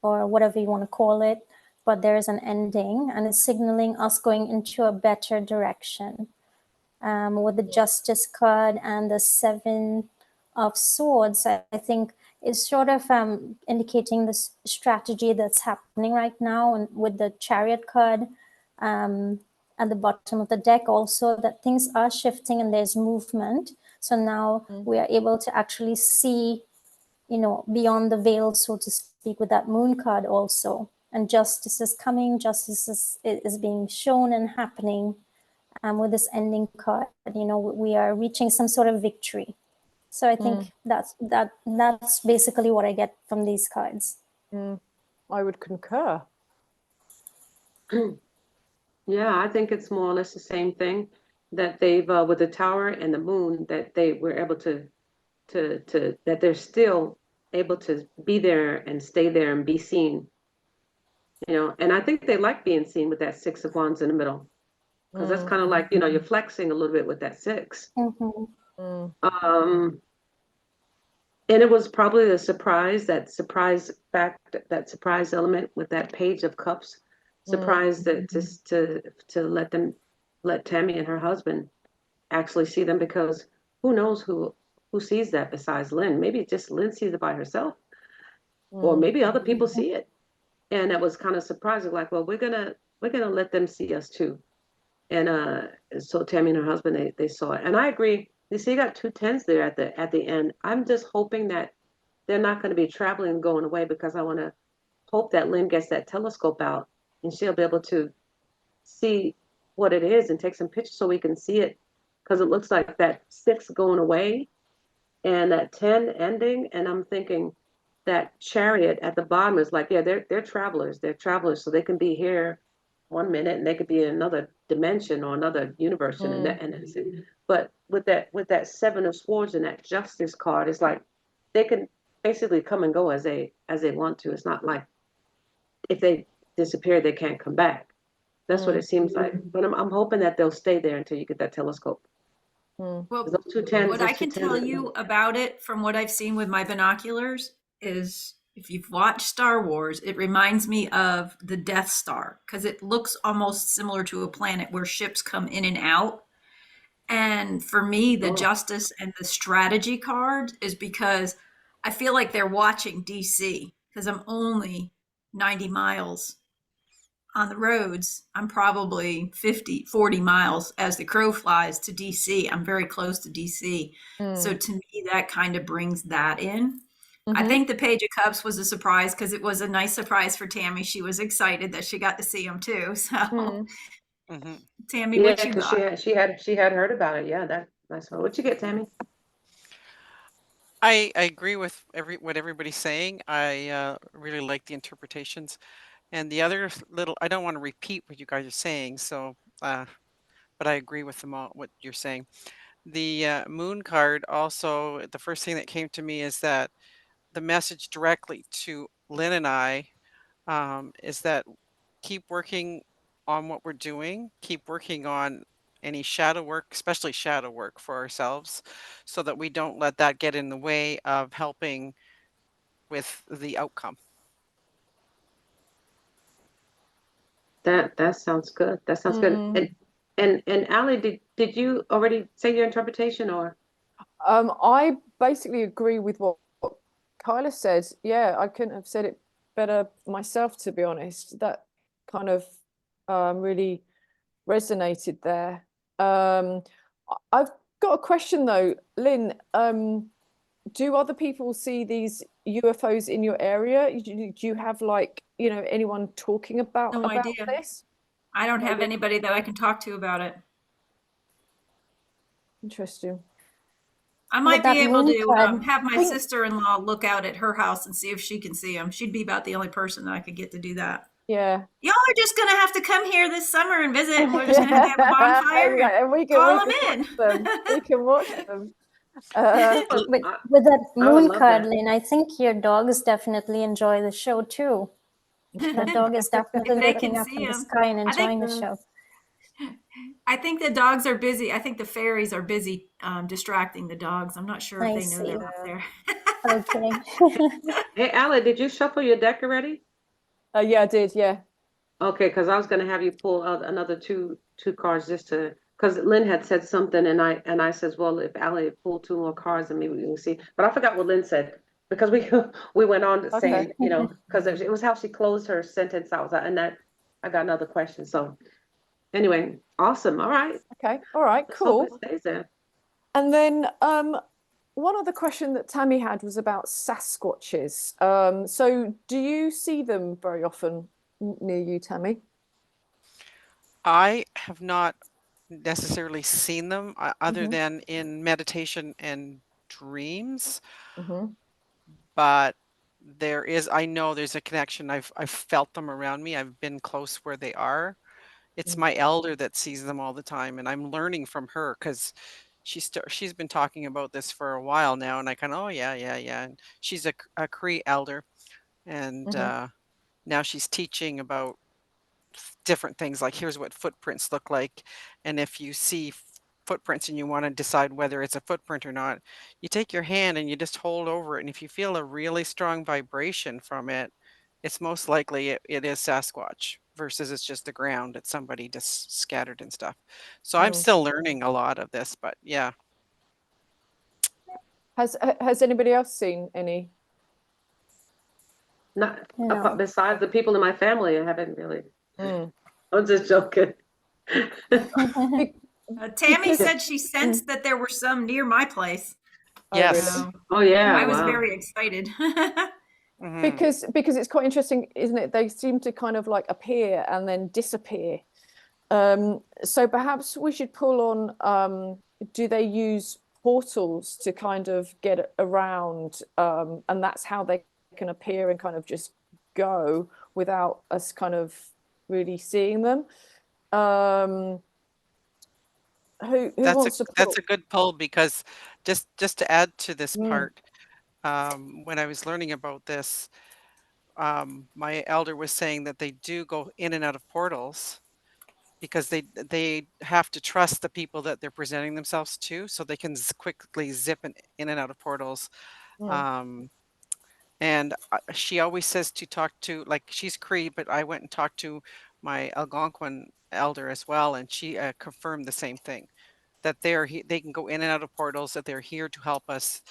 whatever you want to call it, but there is an ending, and it's signaling us going into a better direction. With the Justice card and the 7 of Swords, I think is sort of indicating this strategy that's happening right now, and with the Chariot card at the bottom of the deck also, that things are shifting and there's movement. So now we are able to actually see, beyond the veil, so to speak, with that Moon card also. And justice is coming, justice is being shown and happening. With this ending card, we are reaching some sort of victory. So I think that's basically what I get from these cards. I would concur. Yeah, I think it's more or less the same thing, that they've with the Tower and the Moon, that they were able to that they're still able to be there and stay there and be seen. And I think they like being seen with that 6 of Wands in the middle, because that's kind of like, you're flexing a little bit with that 6. And it was probably the surprise, that surprise fact, that surprise element with that Page of Cups, surprise that just to let Tammy and her husband actually see them, because who knows who sees that besides Lynn? Maybe just Lynn sees it by herself, or maybe other people see it. And that was kind of surprising, like, well, we're gonna let them see us too. And so Tammy and her husband, they saw it. And I agree. You see, you got 2 10s there at the end. I'm just hoping that they're not going to be traveling and going away, because I want to hope that Lynn gets that telescope out and she'll be able to see what it is and take some pictures so we can see it, because it looks like that 6 going away and that 10 ending. And I'm thinking that Chariot at the bottom is like, yeah, they're travelers. They're travelers, so they can be here 1 minute and they could be in another dimension or another universe. But with that 7 of Swords and that Justice card, it's like they can basically come and go as they want to. It's not like if they disappear, they can't come back. That's what it seems like. But I'm hoping that they'll stay there until you get that telescope. Well, Those 2 10s, what I can tell you about it from what I've seen with my binoculars is, if you've watched Star Wars, it reminds me of the Death Star, because it looks almost similar to a planet where ships come in and out. And for me, the Justice and the Strategy card is because I feel like they're watching DC, because I'm only 90 miles on the roads. I'm probably 40 miles as the crow flies to DC. I'm very close to DC. So to me, that kind of brings that in. I think the Page of Cups was a surprise, because it was a nice surprise for Tammy. She was excited that she got to see him too. So Tammy, what you got? She had heard about it. Yeah, that's what you get, Tammy. I agree with what everybody's saying. I really like the interpretations. And the other I don't want to repeat what you guys are saying, so but I agree with them all, what you're saying. The Moon card also, the first thing that came to me is that the message directly to Lynn and I is that keep working on what we're doing, keep working on any shadow work, especially shadow work for ourselves, so that we don't let that get in the way of helping with the outcome. That sounds good. That sounds good. And Ally, did you already say your interpretation, or? I basically agree with what Kaila said. Yeah, I couldn't have said it better myself, to be honest. That kind of really resonated there. I've got a question though, Lynn. Do other people see these UFOs in your area? Do you have like, anyone talking about No idea. this? I don't have anybody that I can talk to about it. Interesting. I might that be able moon to card, have my I think- sister-in-law look out at her house and see if she can see them. She'd be about the only person that I could get to do that. Yeah. Y'all are just gonna have to come here this summer and visit, and we're just gonna have a bonfire. Yeah, and we can Call watch them them. We can watch them. with that I would moon love card, that. Lynn, I think your dogs definitely enjoy the show too. The dog is definitely If they looking can up see in the 'em. sky and I think- enjoying the show. I think the dogs are busy. I think the fairies are busy distracting the dogs. I'm not sure if I they know see. they're up there. Okay. Hey, Ally, did you shuffle your deck already? Yeah, I did. Yeah. Okay, because I was going to have you pull out another two cards just to, because Lynn had said something, and I says, well, if Ally pulled 2 more cards, then maybe we can see. But I forgot what Lynn said because we went on to say, Okay. because it was how she closed her sentence out, and that I got another question. So anyway, awesome. All right. Okay. All right. Let's hope Cool. it stays there. And then one other question that Tammy had was about Sasquatches. So do you see them very often near you, Tammy? I have not necessarily seen them other than in meditation and dreams, but I know there's a connection. I've felt them around me. I've been close where they are. It's my elder that sees them all the time, and I'm learning from her because she's been talking about this for a while now, and I kind of, oh yeah. And she's a Cree elder, and now she's teaching about different things, like here's what footprints look like, and if you see footprints and you want to decide whether it's a footprint or not, you take your hand and you just hold over it, and if you feel a really strong vibration from it, it's most likely it is Sasquatch versus it's just the ground that somebody just scattered and stuff. So I'm still learning a lot of this, but yeah. Has anybody else seen any? Not No. besides the people in my family, I haven't really. I'm just joking. Tammy said she sensed that there were some near my place. Yes. So Oh yeah, I was wow. very excited. Because it's quite interesting, isn't it? They seem to kind of like appear and then disappear. So perhaps we should pull on, do they use portals to kind of get around, and that's how they can appear and kind of just go without us kind of really seeing them? Who wants to pull? That's a good pull, because just to add to this part, when I was learning about this, my elder was saying that they do go in and out of portals because they have to trust the people that they're presenting themselves to, so they can quickly zip in and out of portals. And she always says to talk to, like, she's Cree, but I went and talked to my Algonquin elder as well, and she confirmed the same thing, that they can go in and out of portals, that they're here to help us.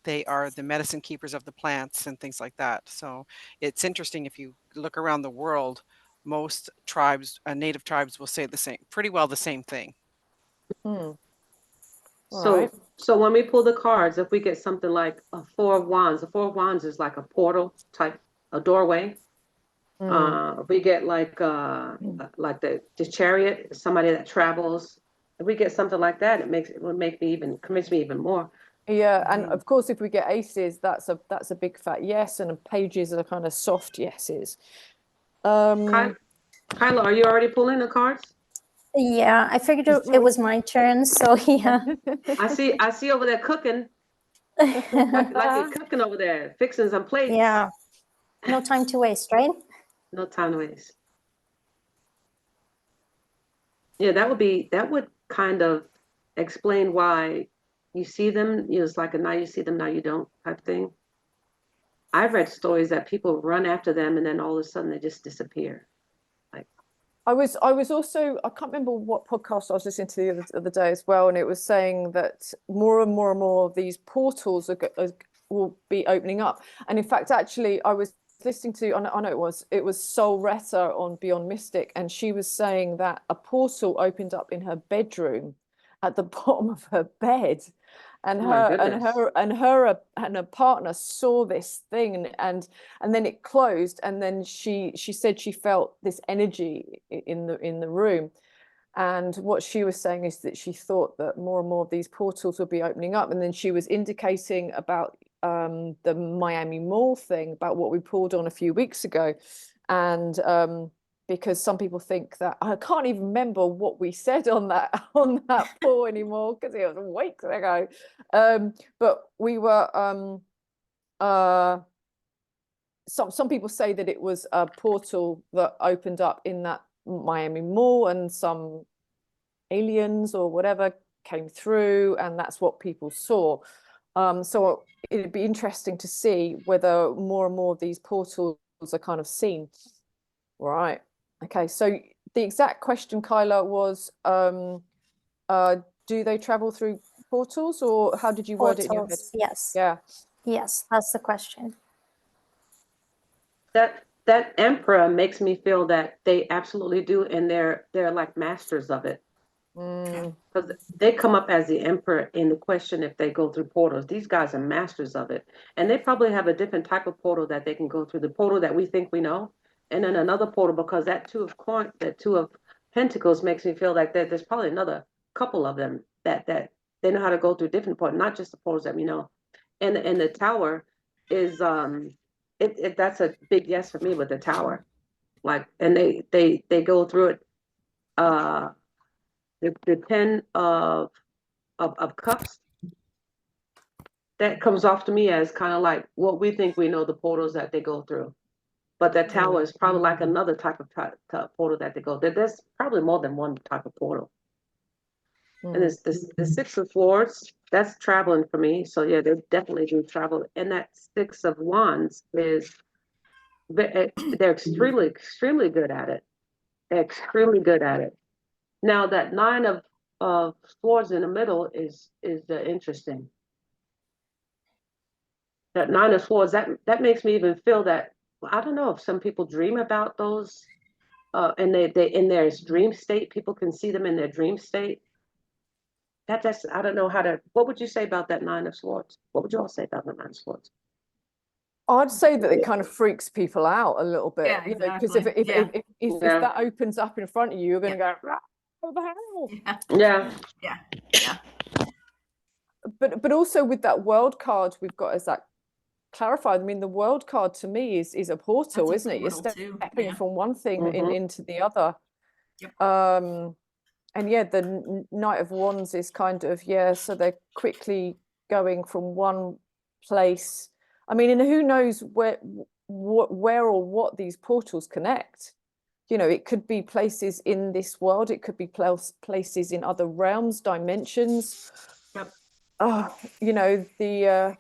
They are the medicine keepers of the plants and things like that. So it's interesting, if you look around the world, most tribes, native tribes, will say pretty well the same thing. So when we pull the cards, if we get something like a 4 of Wands, the 4 of Wands is like a portal type, a doorway. If we get like the Chariot, somebody that travels. If we get something like that, it would make me convince me even more. Yeah, and of course, if we get aces, that's a big fat yes, and pages are kind of soft yeses. Kaila, are you already pulling the cards? Yeah, I figured it was my turn, so yeah. I see over there cooking, like you're cooking over there, fixing some plates. Yeah. No time to waste, right? No time to waste. Yeah, that would kind of explain why you see them. It's like now you see them, now you don't type thing. I've read stories that people run after them and then all of a sudden they just disappear. I was also, I can't remember what podcast I was listening to the other day as well, and it was saying that more and more and more of these portals will be opening up. And in fact, actually, I was listening to, I know it was Sol Retta on Beyond Mystic, and she was saying that a portal opened up in her bedroom at the bottom of her bed, and her partner saw this thing, and then it closed, and then she said she felt this energy in the room. And what she was saying is that she thought that more and more of these portals would be opening up. And then she was indicating about the Miami Mall thing, about what we pulled on a few weeks ago. And because some people think that, I can't even remember what we said on that pull anymore, because it was weeks ago. But we were, some people say that it was a portal that opened up in that Miami Mall, and some aliens or whatever came through, and that's what people saw. So it'd be interesting to see whether more and more of these portals are kind of seen. Right. Okay. So the exact question, Kaila, was, do they travel through portals, or how did you word it in your head? Yes. Yeah. Yes, that's the question. That emperor makes me feel that they absolutely do, and they're like masters of it. Because they come up as the emperor in the question if they go through portals. These guys are masters of it, and they probably have a different type of portal that they can go through. The portal that we think we know, and then another portal, because that two of pentacles makes me feel like there's probably another couple of them that they know how to go through different portals, not just the portals that we know. And the tower is that's a big yes for me with the tower. Like, and they go through it. The 10 of cups, that comes off to me as kind of like what we think we know, the portals that they go through. But that tower is probably like another type of portal that they go. There's probably more than one type of portal. And there's the 6 of swords, that's traveling for me. So yeah, they definitely do travel. And that 6 of wands is, they're extremely good at it. Extremely good at it. Now that 9 of swords in the middle is interesting. That 9 of swords, that makes me even feel that, I don't know if some people dream about those, and they in their dream state, people can see them in their dream state. That's I don't know what would you say about that 9 of swords? What would you all say about the 9 of swords? I'd say that it kind of freaks people out a little bit, Yeah, you know, because exactly. if that opens up in front of you, you're going to go, what the hell? Yeah. But also with that world card we've got as that clarified. I mean, the world card to me is a portal, isn't it? You're stepping from one thing into the other. Yep. And yeah, the Knight of Wands is kind of, so they're quickly going from one place. I mean, and who knows where or what these portals connect. You know, it could be places in this world. It could be places in other realms, dimensions. Yep. You know, the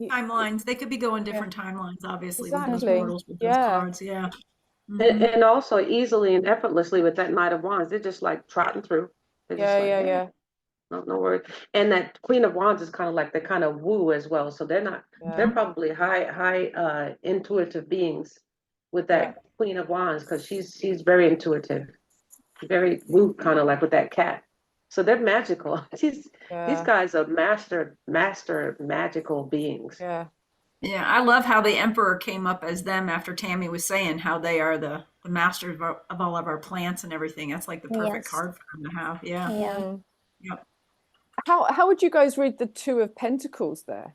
timelines. They could be going different timelines, obviously, with those exactly. portals, with those cards. Yeah. And also easily and effortlessly with that Knight of Wands, they're just like trotting through. Yeah. No worries. And that Queen of Wands is kind of like, they kind of woo as well. So they're probably high intuitive beings with that Queen of Wands, because she's very intuitive, very woo, kind of like with that cat. So they're magical. These guys are master magical beings. Yeah, I love how the Emperor came up as them after Tammy was saying how they are the masters of all of our plants and everything. That's like the perfect card for them to have. Yeah. Yep. How would you guys read the 2 of Pentacles there?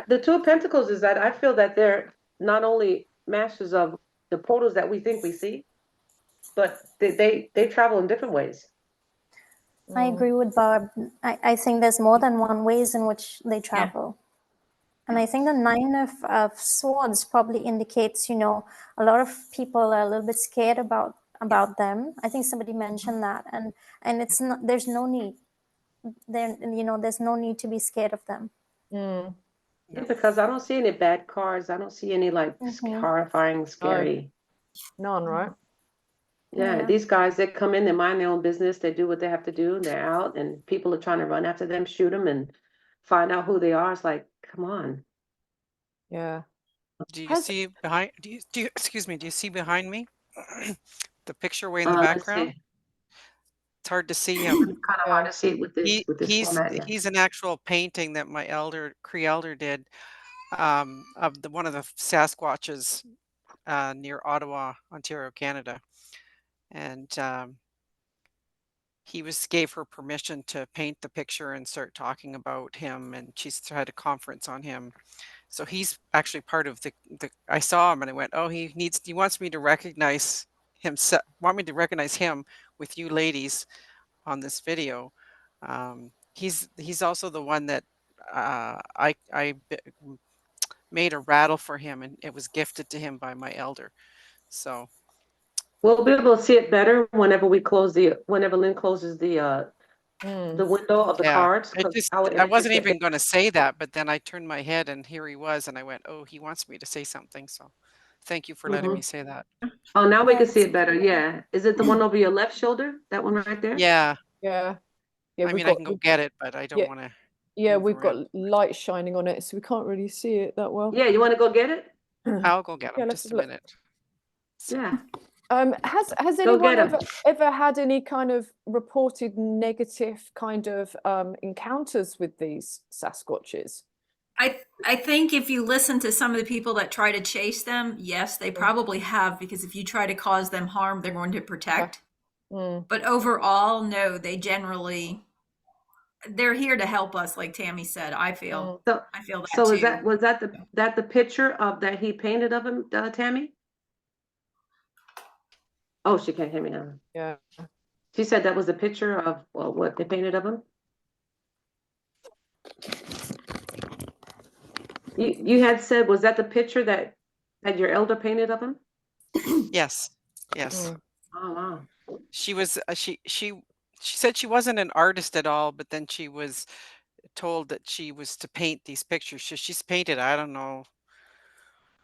The 2 of Pentacles is that I feel that they're not only masters of the portals that we think we see, but they travel in different ways. I agree with Barb. I think there's more than one ways in which they travel. And I think the 9 of swords probably indicates, you know, a lot of people are a little bit scared about them. I think somebody mentioned that, and it's not. There's no need. There's no need to be scared of them. Yeah, because I don't see any bad cards. I don't see any like horrifying, scary. None, right? Yeah, these guys, they come in, they mind their own business, they do what they have to do, and they're out, and people are trying to run after them, shoot them, and find out who they are. It's like, come on. Yeah. Do you Has see behind? Excuse me? Do you see behind me the picture way in the Let's background? see. It's hard to see It's him. kind of hard to see it with this format. Yeah. He's an actual painting that my Cree elder did of one of the Sasquatches near Ottawa, Ontario, Canada, and he gave her permission to paint the picture and start talking about him, and she's had a conference on him. So he's actually part of the I saw him and I went, oh, he wants me to recognize him with you ladies on this video. He's also the one that made a rattle for him, and it was gifted to him by my elder. So We'll be able to see it better whenever Lynn closes the window of the yeah, cards, because our I images wasn't get even going to say that, but then I turned my head and here he was, and I went, oh, he wants me to say something. So thank you for letting me say that. Oh, now we can see Yes. it better. Yeah. Is it the one over your left shoulder? That one right there? Yeah, yeah, I we've mean, I got can go get it, but I don't yeah, want to yeah, move we've got around. light shining on it, so we can't really see it that well. Yeah, you want to go get it? I'll go get him. Yeah, let's Just have a a look. minute. Yeah. Has Go anyone get 'em. ever had any kind of reported negative kind of encounters with these Sasquatches? I think if you listen to some of the people that try to chase them, yes, they probably have, because if you try to cause them harm, they're going to protect. But overall, no, they're here to help us, like Tammy said. I feel that So too. was that the picture of that he painted of him, Tammy? Oh, she can't hear me now. Yeah. She said that was a picture of what they painted of him. You had said, was that the picture that your elder painted of him? Yes. Yes. Oh wow. She was she said she wasn't an artist at all, but then she was told that she was to paint these pictures. So she's painted, I don't know,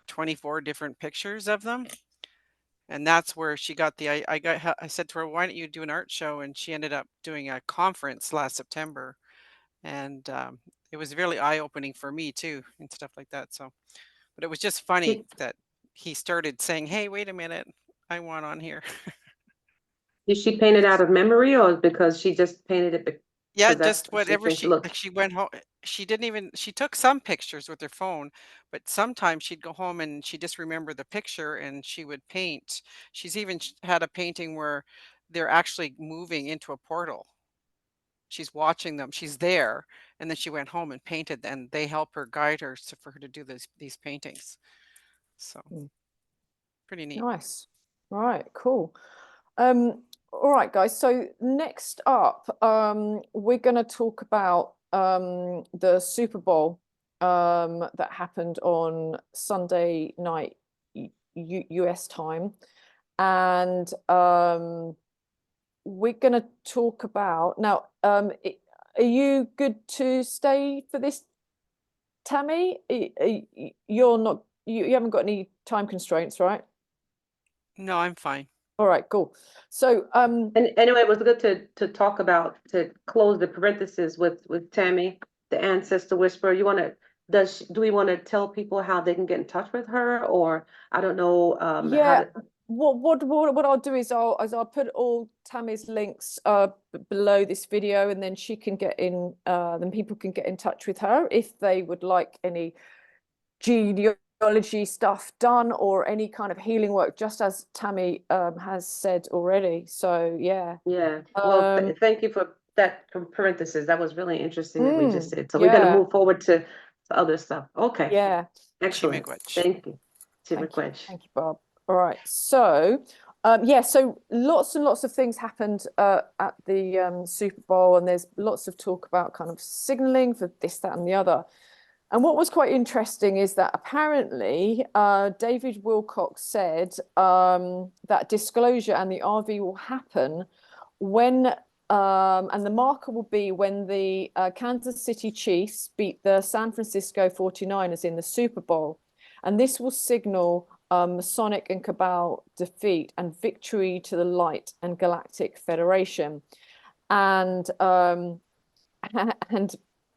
24 different pictures of them. And that's where she got I said to her, why don't you do an art show? And she ended up doing a conference last September. And it was really eye-opening for me too, and stuff like that. So, but it was just funny that he started saying, hey, wait a minute, I want on here. Did she paint it out of memory, or because she just painted it Yeah, because that's just what she whatever thinks it looks? like she went home. She took some pictures with her phone, but sometimes she'd go home and she just remembered the picture and she would paint. She's even had a painting where they're actually moving into a portal. She's watching them. She's there, and then she went home and painted, and they help her guide her for her to do these paintings. So pretty neat. Nice. All right, cool. All right, guys. So next up, we're going to talk about the Super Bowl that happened on Sunday night US time, and we're going to talk about now. Are you good to stay for this, Tammy? You're not. You haven't got any time constraints, right? No, I'm fine. All right, cool. So, And anyway, it was good to talk about, to close the parentheses with Tammy, the Ancestor Whisperer. You want to, do we want to tell people how they can get in touch with her, or I don't know, yeah, what I'll do is I'll put all Tammy's links below this video, and then she can get in, then people can get in touch with her if they would like any genealogy stuff done or any kind of healing work, just as Tammy has said already. So yeah. Well, thank you for that parenthesis. That was really interesting that we just did. So we're going to move forward to other stuff. Okay. Yeah. Excellent. Thank you. Thank you, Bob. All right. So yeah, so lots and lots of things happened at the Super Bowl, and there's lots of talk about kind of signaling for this, that, and the other. And what was quite interesting is that apparently David Wilcox said that disclosure and the RV will happen when, and the marker will be when the Kansas City Chiefs beat the San Francisco 49ers in the Super Bowl. And this will signal Masonic and Cabal defeat and victory to the Light and Galactic Federation. And the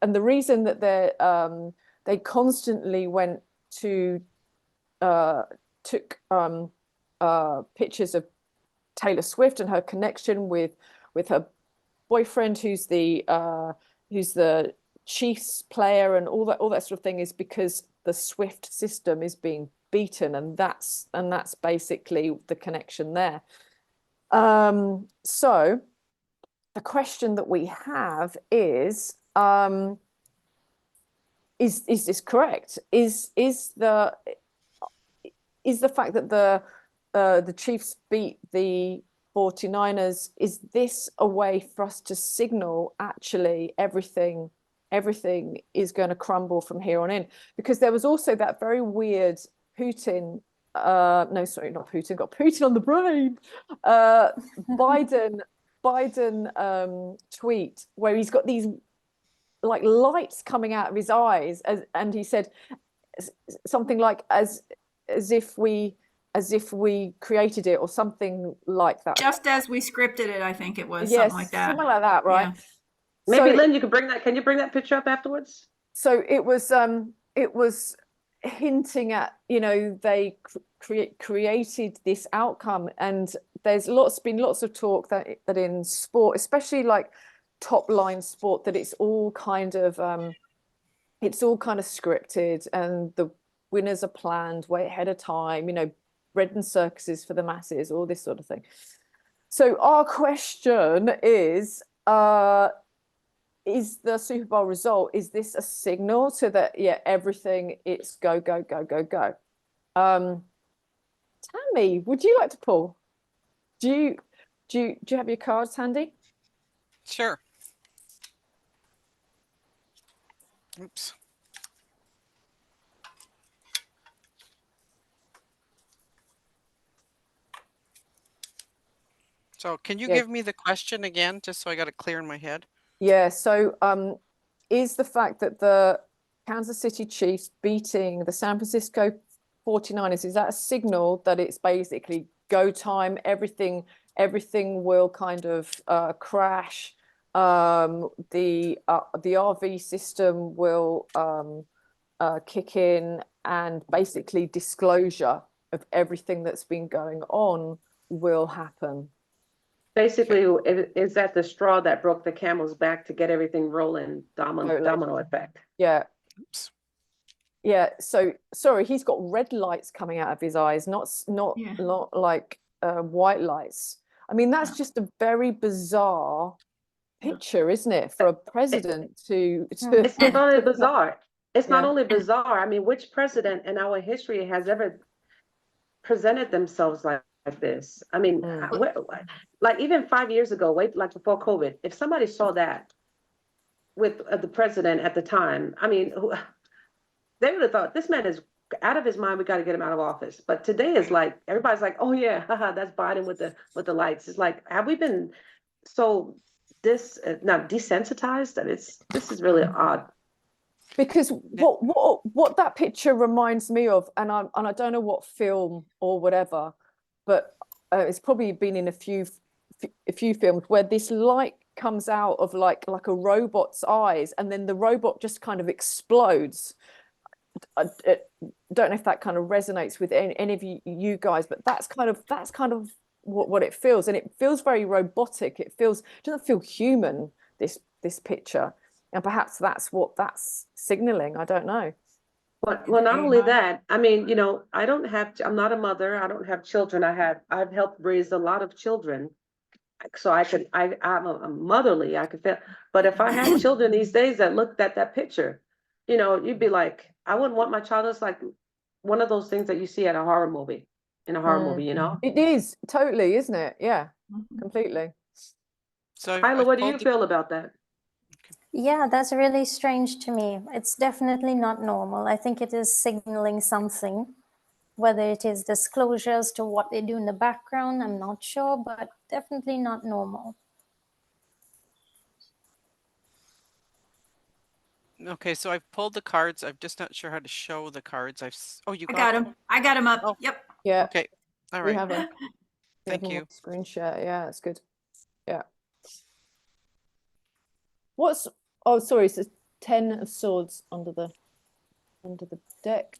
reason that they constantly went to took pictures of Taylor Swift and her connection with her boyfriend, who's the Chiefs player, and all that sort of thing, is because the Swift system is being beaten, and that's basically the connection there. So the question that we have is this correct? Is the fact that the Chiefs beat the 49ers, is this a way for us to signal actually everything is going to crumble from here on in? Because there was also that very weird Putin, no, sorry, not Putin, got Putin on the brain, Biden tweet where he's got these like lights coming out of his eyes, and he said something like as if we created it, or something like that. Just as we scripted it, I think it was. Yes, something like that. Something like that, right? Yeah. Maybe So, Lynn, you can bring that. Can you bring that picture up afterwards? So it was hinting at, they created this outcome, and there's been lots of talk that in sport, especially like top line sport, that it's all kind of scripted, and the winners are planned way ahead of time, bread and circuses for the masses, all this sort of thing. So our question is the Super Bowl result, is this a signal to that, everything, it's go, go, go, go, go? Tammy, would you like to pull? Do you have your cards handy? Sure. Oops. So can you give me the question again, just so I got it clear in my head? Yeah, so is the fact that the Kansas City Chiefs beating the San Francisco 49ers, is that a signal that it's basically go time, everything will kind of crash, the RV system will kick in, and basically disclosure of everything that's been going on will happen? Basically, is that the straw that broke the camel's back to get everything rolling? Domino effect. Yeah. Oops. Yeah. So sorry, he's got red lights coming out of his eyes, not like white lights. I mean, that's just a very bizarre picture, isn't it, for a president to It's not only bizarre. It's not Yeah. only bizarre. I mean, which president in our history has ever presented themselves like this? I mean, like even 5 years ago, like before COVID, if somebody saw that with the president at the time, I mean, they would have thought this man is out of his mind. We got to get him out of office. But today is like everybody's like, oh yeah, haha, that's Biden with the lights. It's like, have we been so not desensitized that this is really odd? Because what that picture reminds me of, and I don't know what film or whatever, but it's probably been in a few films where this light comes out of like a robot's eyes, and then the robot just kind of explodes. I don't know if that kind of resonates with any of you guys, but that's kind of what it feels, and it feels very robotic. It doesn't feel human, this picture, and perhaps that's what that's signaling. I don't know. Well, not only that, I mean, I'm not a mother. I don't have children. I've helped raise a lot of children. So I'm motherly, I could feel, but if I had children these days that looked at that picture, you'd be like, I wouldn't want my child. It's like one of those things that you see at a horror movie, in a horror movie, It is totally, isn't it? Yeah, completely. So Kaila, what do you feel about that? Yeah, that's really strange to me. It's definitely not normal. I think it is signaling something, whether it is disclosures to what they do in the background, I'm not sure, but definitely not normal. Okay, so I've pulled the cards. I'm just not sure how to show the cards. You got them. I got them up. Oh. Yep. Yeah. Okay. All right. We have Thank you. Screen share. Yeah, that's good. Yeah. Sorry, it's 10 of swords under the deck.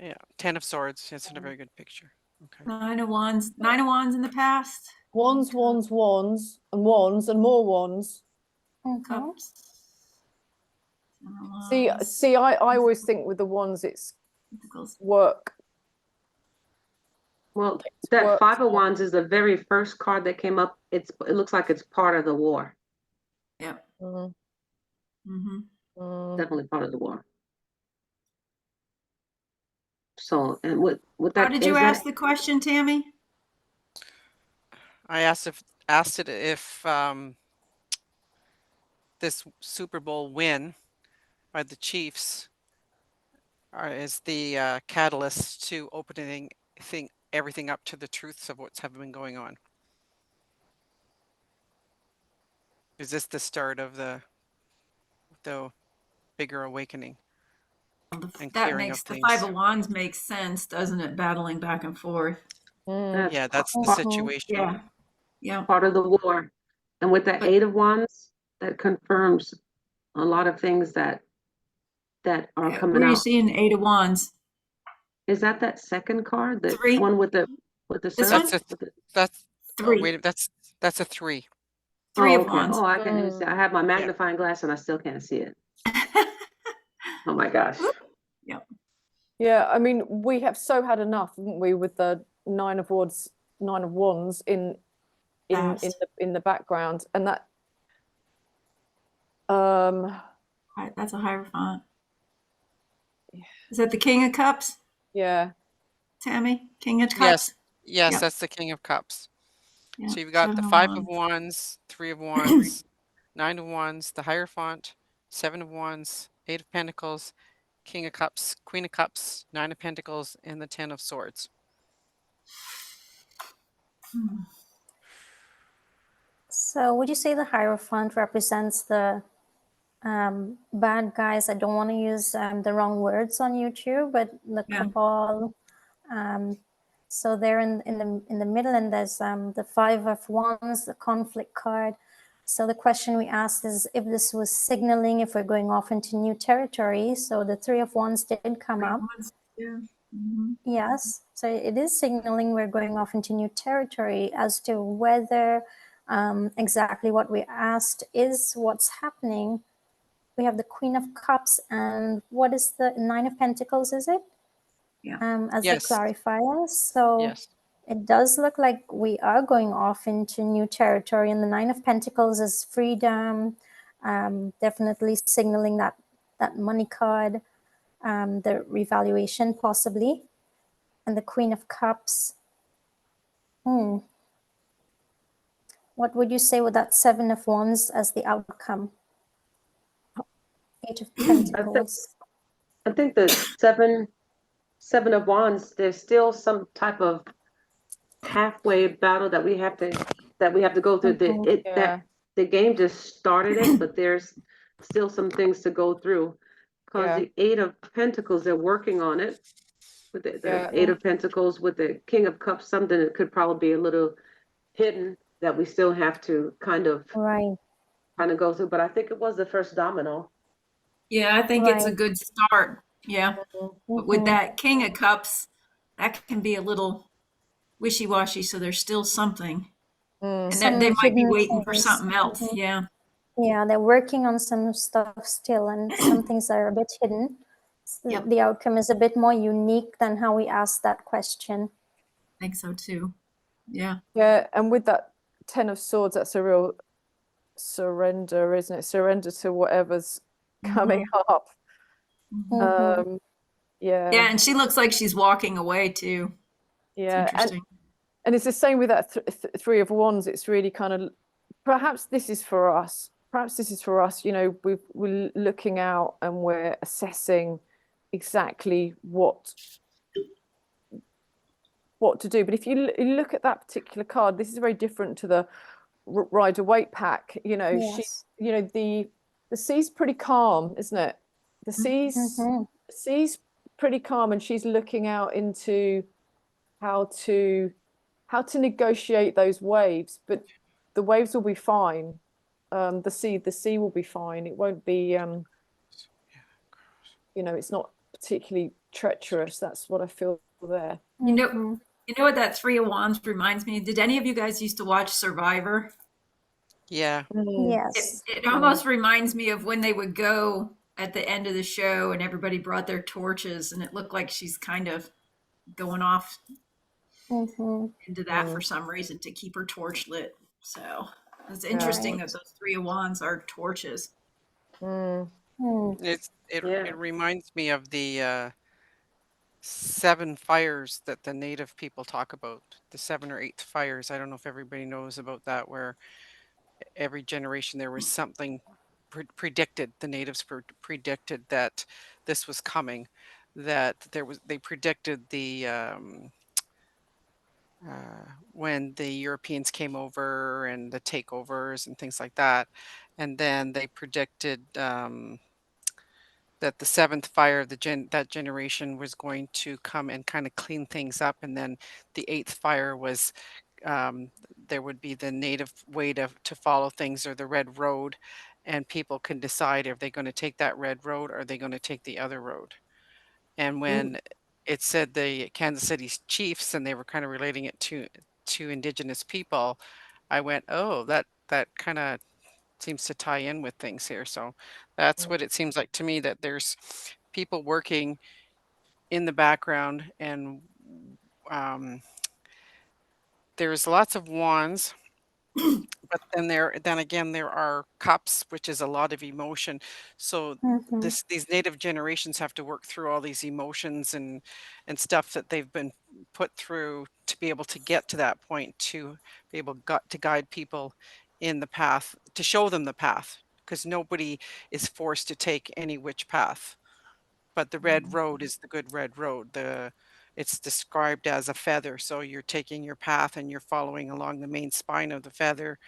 Yeah, Ten of Swords. It's not a very good picture. Okay. Nine of Wands in the past. Wands, wands, wands, and wands, and more wands. Cups. See, I always think with the wands, it's work. Well, that Five of Wands is the very first card that came up. It looks like it's part of the war. Yeah. Definitely part of the war. So, and with that, How did you ask the question, Tammy? I asked it if this Super Bowl win by the Chiefs is the catalyst to opening everything up to the truths of what's been going on. Is this the start of the bigger awakening? That makes the Five of Wands makes sense, doesn't it? Battling back and forth. Yeah, that's the situation. Yeah. Part of the war. And with that Eight of Wands, that confirms a lot of things that are coming out. Where are you seeing the Eight of Wands? Is that second card? The Three. one with the sun? That's three. Wait, that's a three. Three of Wands. Oh, I can see. I have my magnifying glass and I still can't see it. Oh my gosh. Yeah, I mean, we have so had enough, haven't we, with the Nine of Wands in the background, and that Right, that's a Hierophant. Is that the King of Cups? Yeah. Tammy, King of Cups. Yes, Yep. that's the King of Cups. Yeah. So you've got the Five of Wands, Three of Wands, Nine of Wands, the Hierophant, Seven of Wands, Eight of Pentacles, King of Cups, Queen of Cups, Nine of Pentacles, and the Ten of Swords. So would you say the Hierophant represents the bad guys? I don't want to use the wrong words on YouTube, but the cabal. So they're in the middle, and there's the Five of Wands, the conflict card. So the question we asked is if this was signaling if we're going off into new territory. So the Three of Wands did come up. Yes, so it is signaling we're going off into new territory. As to whether exactly what we asked is what's happening, we have the Queen of Cups, and what is the Nine of Pentacles, is it? As the clarifier. So it does look like we are going off into new territory, and the Nine of Pentacles is freedom, definitely signaling that money card, the revaluation possibly, and the Queen of Cups. What would you say with that Seven of Wands as the outcome? Eight of Pentacles. I think the Seven of Wands, there's still some type of halfway battle that we have to go through. The game just started it, but there's still some things to go through. Because the Eight of Pentacles, they're working on it. With the Eight of Pentacles, with the King of Cups, something that could probably be a little hidden that we still have to kind of go through. But I think it was the first domino. Yeah, I think it's a good start. Yeah. But with that King of Cups, that can be a little wishy-washy, so there's still something. And that they might be waiting for something else. Yeah. Yeah, they're working on some stuff still, and some things are a bit hidden. So the outcome is a bit more unique than how we asked that question. I think so too. Yeah. Yeah, and with that Ten of Swords, that's a real surrender, isn't it? Surrender to whatever's coming up. Yeah, and she looks like she's walking away too. Yeah, it's interesting. And it's the same with that Three of Wands. It's really kind of, perhaps this is for us. You know, we're looking out and we're assessing exactly what to do. But if you look at that particular card, this is very different to the Rider-Waite pack. You know, the sea's pretty calm, isn't it? The sea's pretty calm, and she's looking out into how to negotiate those waves. But the waves will be fine. The sea will be fine. It won't be you know, it's not particularly treacherous. That's what I feel there. You know what that Three of Wands reminds me of? Did any of you guys used to watch Survivor? Yeah. Yes. It almost reminds me of when they would go at the end of the show and everybody brought their torches, and it looked like she's kind of going off into that for some reason to keep her torch lit. So it's interesting that those Three of Wands are torches. It reminds me of the 7 fires that the native people talk about, the 7 or 8 fires. I don't know if everybody knows about that, where every generation there was something predicted. The natives predicted that this was coming, that they predicted the when the Europeans came over and the takeovers and things like that. And then they predicted that the 7th fire of that generation was going to come and kind of clean things up. And then the 8th fire was there would be the native way to follow things, or the red road, and people can decide if they're going to take that red road or are they going to take the other road. And when it said the Kansas City Chiefs, and they were kind of relating it to indigenous people, I went, oh, that kind of seems to tie in with things here. So that's what it seems like to me, that there's people working in the background, and there's lots of wands, but then again there are cups, which is a lot of emotion. So these native generations have to work through all these emotions and stuff that they've been put through to be able to get to that point, to be able to guide people in the path, to show them the path, because nobody is forced to take any which path. But the red road is the good red road. It's described as a feather. So you're taking your path and you're following along the main spine of the feather.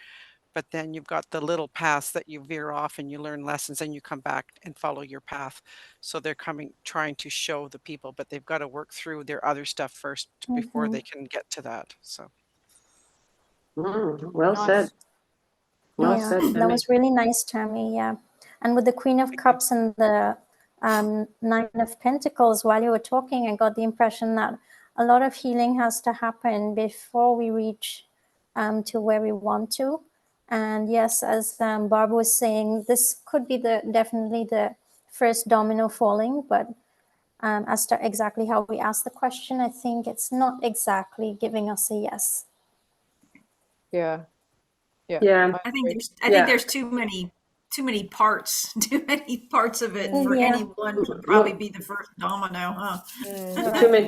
But then you've got the little paths that you veer off and you learn lessons and you come back and follow your path. So they're trying to show the people, but they've got to work through their other stuff first before they can get to that. So. Well said. Well said, that Tammy. was really nice, Tammy. Yeah. And with the Queen of Cups and the Nine of Pentacles, while you were talking, I got the impression that a lot of healing has to happen before we reach to where we want to. And yes, as Barbara was saying, this could be definitely the first domino falling, but as to exactly how we asked the question, I think it's not exactly giving us a yes. Yeah. I think there's too many parts, too many parts of it for anyone to probably be the first domino, huh?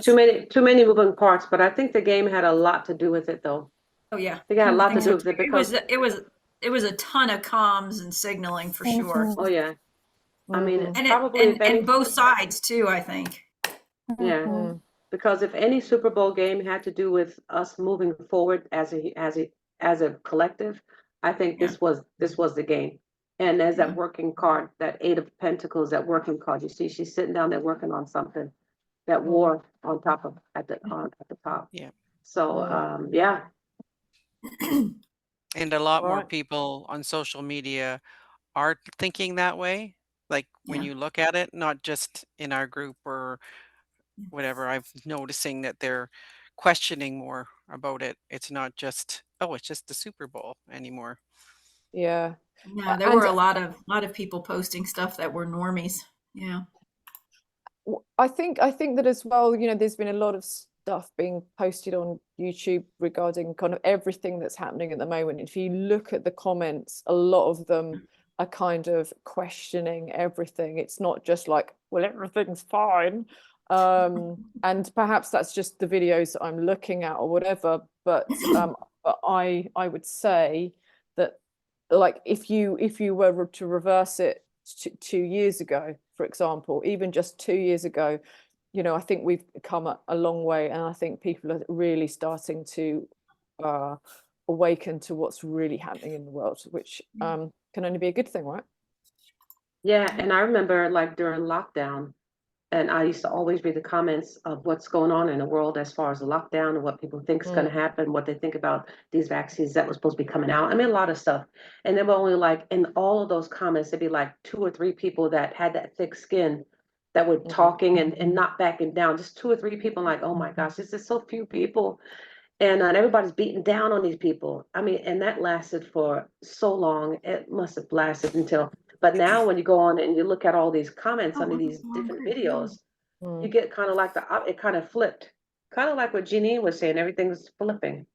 Too many moving parts, but I think the game had a lot to do with it, though. Oh yeah, they got a lot to do with it, because it was a ton of comms and signaling for sure. Oh yeah, I mean, and probably and both sides too, I think. Yeah, because if any Super Bowl game had to do with us moving forward as a collective, I think this was the game. And as that working card, that 8 of Pentacles, that working card, you see, she's sitting down there working on something. That war on top of at the top. Yeah. So yeah. And a lot more people on social media are thinking that way. Like when you look at it, not just in our group or whatever, I'm noticing that they're questioning more about it. It's not just, oh, it's just the Super Bowl anymore. Yeah. No, there were a lot of people posting stuff that were normies. Yeah. I think that as well, you know, there's been a lot of stuff being posted on YouTube regarding kind of everything that's happening at the moment. If you look at the comments, a lot of them are kind of questioning everything. It's not just like, well, everything's fine. And perhaps that's just the videos that I'm looking at or whatever. But I would say that, like, if you were to reverse it 2 years ago, for example, even just 2 years ago, you know, I think we've come a long way, and I think people are really starting to awaken to what's really happening in the world, which can only be a good thing, right? Yeah, and I remember, like, during lockdown, and I used to always read the comments of what's going on in the world as far as the lockdown and what people think is going to happen, what they think about these vaccines that were supposed to be coming out. I mean, a lot of stuff. And there were only, like, in all of those comments, there'd be like 2 or 3 people that had that thick skin that were talking and not backing down. Just 2 or 3 people, like, oh my gosh, this is so few people. And everybody's beating down on these people. I mean, and that lasted for so long. It must have lasted until, but now when you go on and you look at all these comments under these different videos, you get kind of like it kind of flipped. Kind of like what Jeanine was saying, everything's flipping.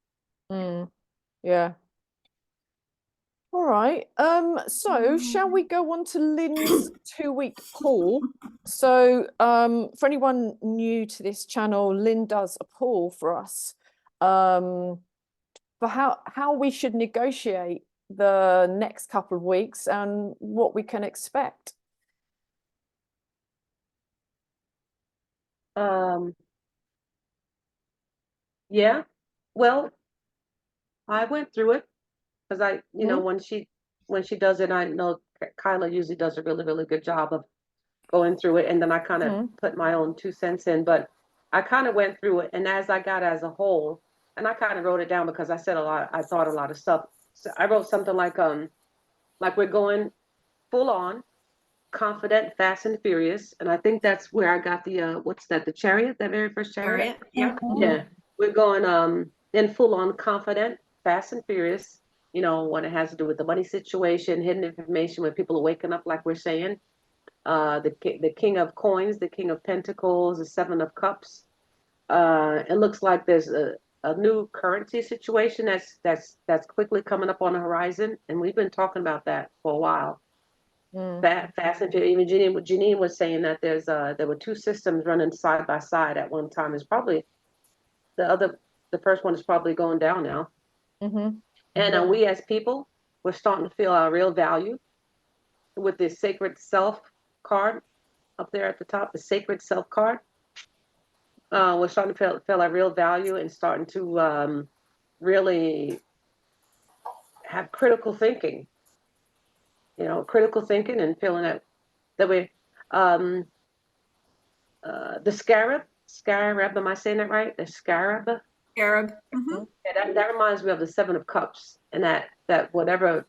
Yeah. All right. So shall we go on to Lynn's 2-week poll? So for anyone new to this channel, Lynn does a poll for us for how we should negotiate the next couple of weeks and what we can expect. Yeah. Well, I went through it because you know, when she does it, I know Kaila usually does a really, really good job of going through it, and then I kind of put my own 2 cents in, but I kind of went through it, and as I got as a whole, and I kind of wrote it down because I said a lot, I thought a lot of stuff. So I wrote something like we're going full on, confident, fast and furious, and I think that's where I got the what's that? The chariot, that very first chariot. Yeah. Yeah, we're going in full on, confident, fast and furious. You know, when it has to do with the money situation, hidden information, when people are waking up, like we're saying. The King of Coins, the King of Pentacles, the 7 of Cups. It looks like there's a new currency situation that's quickly coming up on the horizon, and we've been talking about that for a while. Fast and furious. Even Jeanine was saying that there were 2 systems running side by side at one time. It's probably the first one is probably going down now. And we as people, we're starting to feel our real value with this sacred self card up there at the top, the sacred self card. We're starting to feel our real value and starting to really have critical thinking. You know, critical thinking and feeling that we the scarab, am I saying that right? The scarab. Arab. Yeah, that reminds me of the 7 of Cups, and that whatever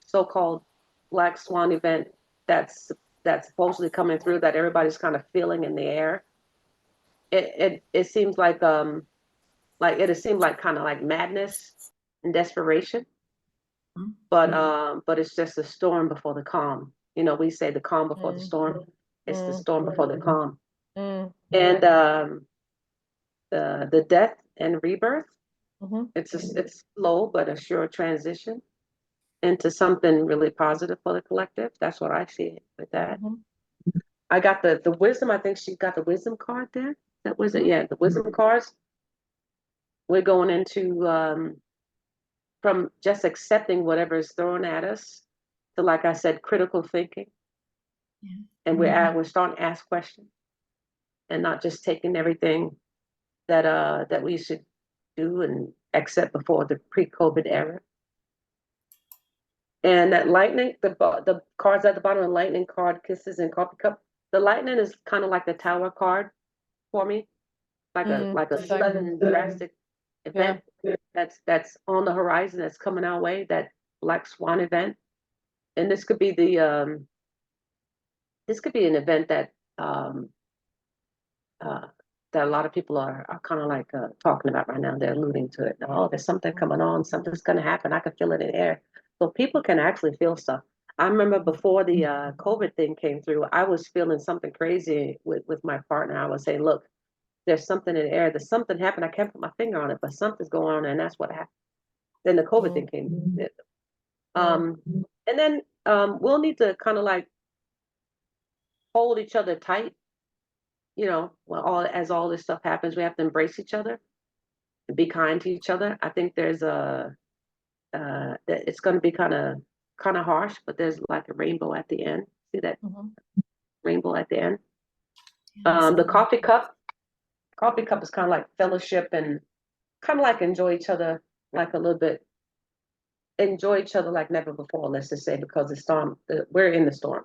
so-called black swan event that's supposedly coming through, that everybody's kind of feeling in the air. It seems like it seemed like kind of like madness and desperation, but it's just a storm before the calm. You know, we say the calm before the storm. It's the storm before the calm. And the death and rebirth. It's slow but a sure transition into something really positive for the collective. That's what I see with that. I got the wisdom. I think she got the wisdom card there. That was it. Yeah, the wisdom cards. We're going into from just accepting whatever is thrown at us to, like I said, critical thinking. And we're starting to ask questions and not just taking everything that we should do and accept before the pre-COVID era. And that lightning, the cards at the bottom, the lightning card, kisses and coffee cup. The lightning is kind of like the tower card for me, like a sudden drastic event that's on the horizon, that's coming our way, that black swan event. And this could be an event that that a lot of people are kind of like talking about right now. They're alluding to it. Oh, there's something coming on. Something's going to happen. I can feel it in the air. So people can actually feel stuff. I remember before the COVID thing came through, I was feeling something crazy with my partner. I was saying, look, there's something in the air. There's something happened. I can't put my finger on it, but something's going on, and that's what happened. Then the COVID thing came. And then we'll need to kind of like hold each other tight. You know, as all this stuff happens, we have to embrace each other and be kind to each other. I think there's it's going to be kind of harsh, but there's like a rainbow at the end. See that rainbow at the end? The coffee cup is kind of like fellowship and kind of like enjoy each other like a little bit. Enjoy each other like never before, let's just say, because the storm, we're in the storm.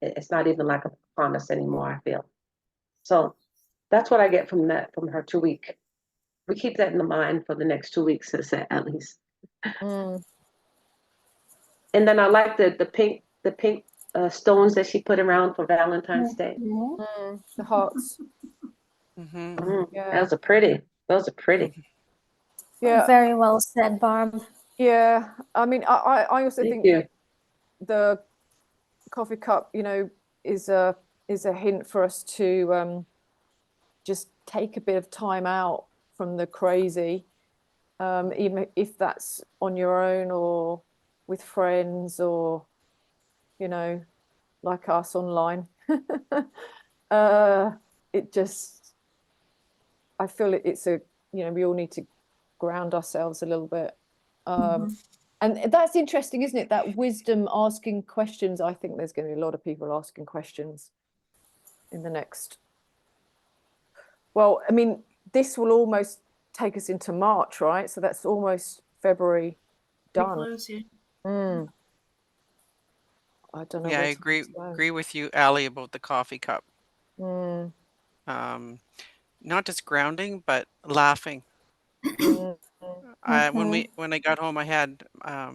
It's not even like upon us anymore, I feel. So that's what I get from her 2 week. We keep that in the mind for the next 2 weeks, at least. And then I like the pink stones that she put around for Valentine's Day. The hearts. Yeah. Those are pretty. Those are pretty. Yeah. Very well said, Barb. Yeah. I mean, I also Thank think you. that the coffee cup, is a hint for us to just take a bit of time out from the crazy, even if that's on your own or with friends or, like us online. I feel it's we all need to ground ourselves a little bit. And that's interesting, isn't it? That wisdom, asking questions. I think there's going to be a lot of people asking questions in the next. Well, I mean, this will almost take us into March, right? So that's almost February done. Close, yeah. I don't know. Yeah, I agree with you, Ally, about the coffee cup. Not just grounding, but laughing. When I got home, I had a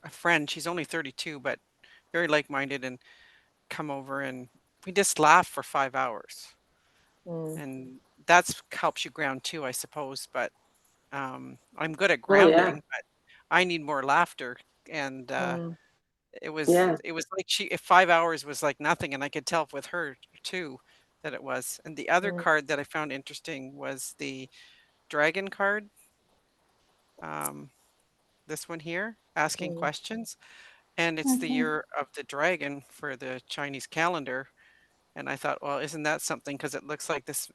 friend. She's only 32, but very like-minded, and come over, and we just laughed for 5 hours. And that's helps you ground too, I suppose. But I'm good at grounding, but I need more laughter. And it was like if 5 hours was like nothing, and I could tell with her too that it was. And the other card that I found interesting was the dragon card. This one here, asking questions, and it's the year of the dragon for the Chinese calendar. And I thought, well, isn't that something? Because it looks like this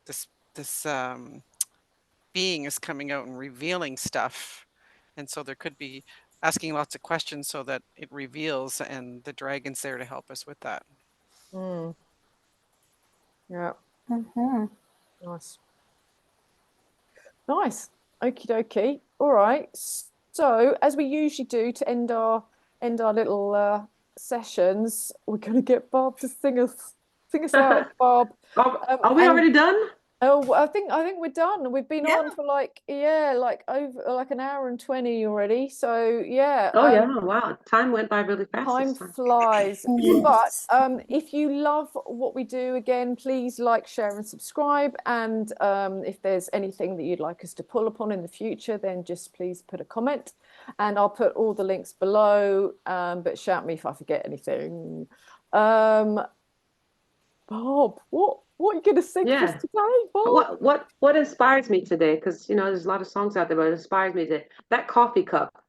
being is coming out and revealing stuff, and so there could be asking lots of questions so that it reveals, and the dragon's there to help us with that. Yeah. Nice. Okie dokie. All right. So as we usually do to end our little sessions, we're going to get Barb to sing us out, Barb. Are we already done? Oh, I think we're done. We've been on for like over like an hour and 20 already. So yeah. Oh yeah, wow. Time went by really fast. Time flies. But if you love what we do, again, please like, share and subscribe. And if there's anything that you'd like us to pull upon in the future, then just please put a comment, and I'll put all the links below. But shout me if I forget anything. Bob, what are you going to sing for us today, Bob? What inspires me today? Because there's a lot of songs out there, but it inspires me today. That coffee cup,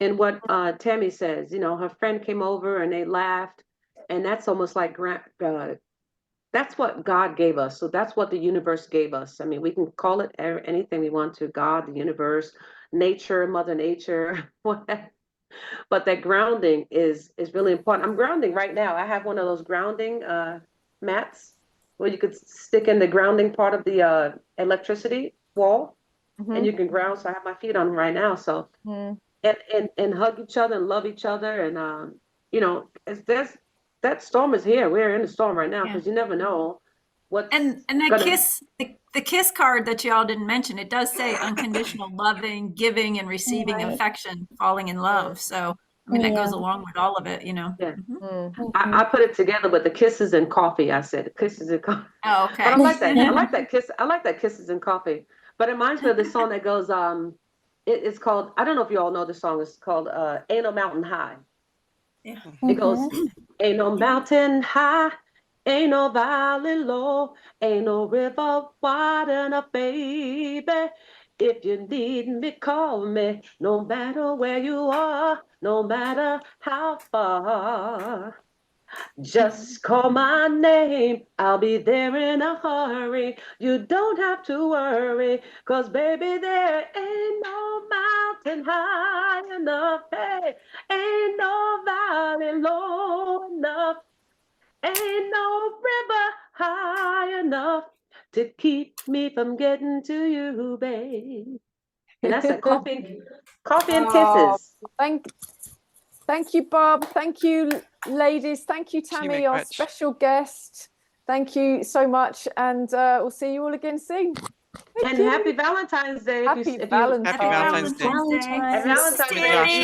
and what Tammy says. Her friend came over and they laughed, and that's almost like that's what God gave us. So that's what the universe gave us. I mean, we can call it anything we want to: God, the universe, nature, Mother Nature, whatever. But that grounding is really important. I'm grounding right now. I have one of those grounding mats where you could stick in the grounding part of the electricity wall, and you can ground. So I have my feet on them right now. So and hug each other and love each other, and that storm is here. We're in the storm right now, because you never know what. And that kiss, the kiss card that y'all didn't mention, it does say unconditional loving, giving, and receiving affection, falling in love. So I mean, that goes along with all of it, Yeah. I put it together with the kisses and coffee. I said kisses and coffee. Oh, okay. But I like that. I like that kiss. I like that kisses and coffee. But it reminds me of the song that goes. It's called. I don't know if you all know the song. It's called "Ain't No Mountain High." Yeah. It goes, "Ain't no mountain high, ain't no valley low, ain't no river wide enough, baby. If you need me, call me, no matter where you are, no matter how far. Just call my name, I'll be there in a hurry. You don't have to worry, 'cause baby, there ain't no mountain high enough, hey, ain't no valley low enough, ain't no river high enough to keep me from getting to you, babe." And that's a coffee and kisses. Thank you, Bob. Thank you, ladies. Thank you, Tammy, our special guest. Thank you so much, and we'll see you all again soon. Happy Valentine's Day. Happy Valentine's Day. Happy Valentine's Day.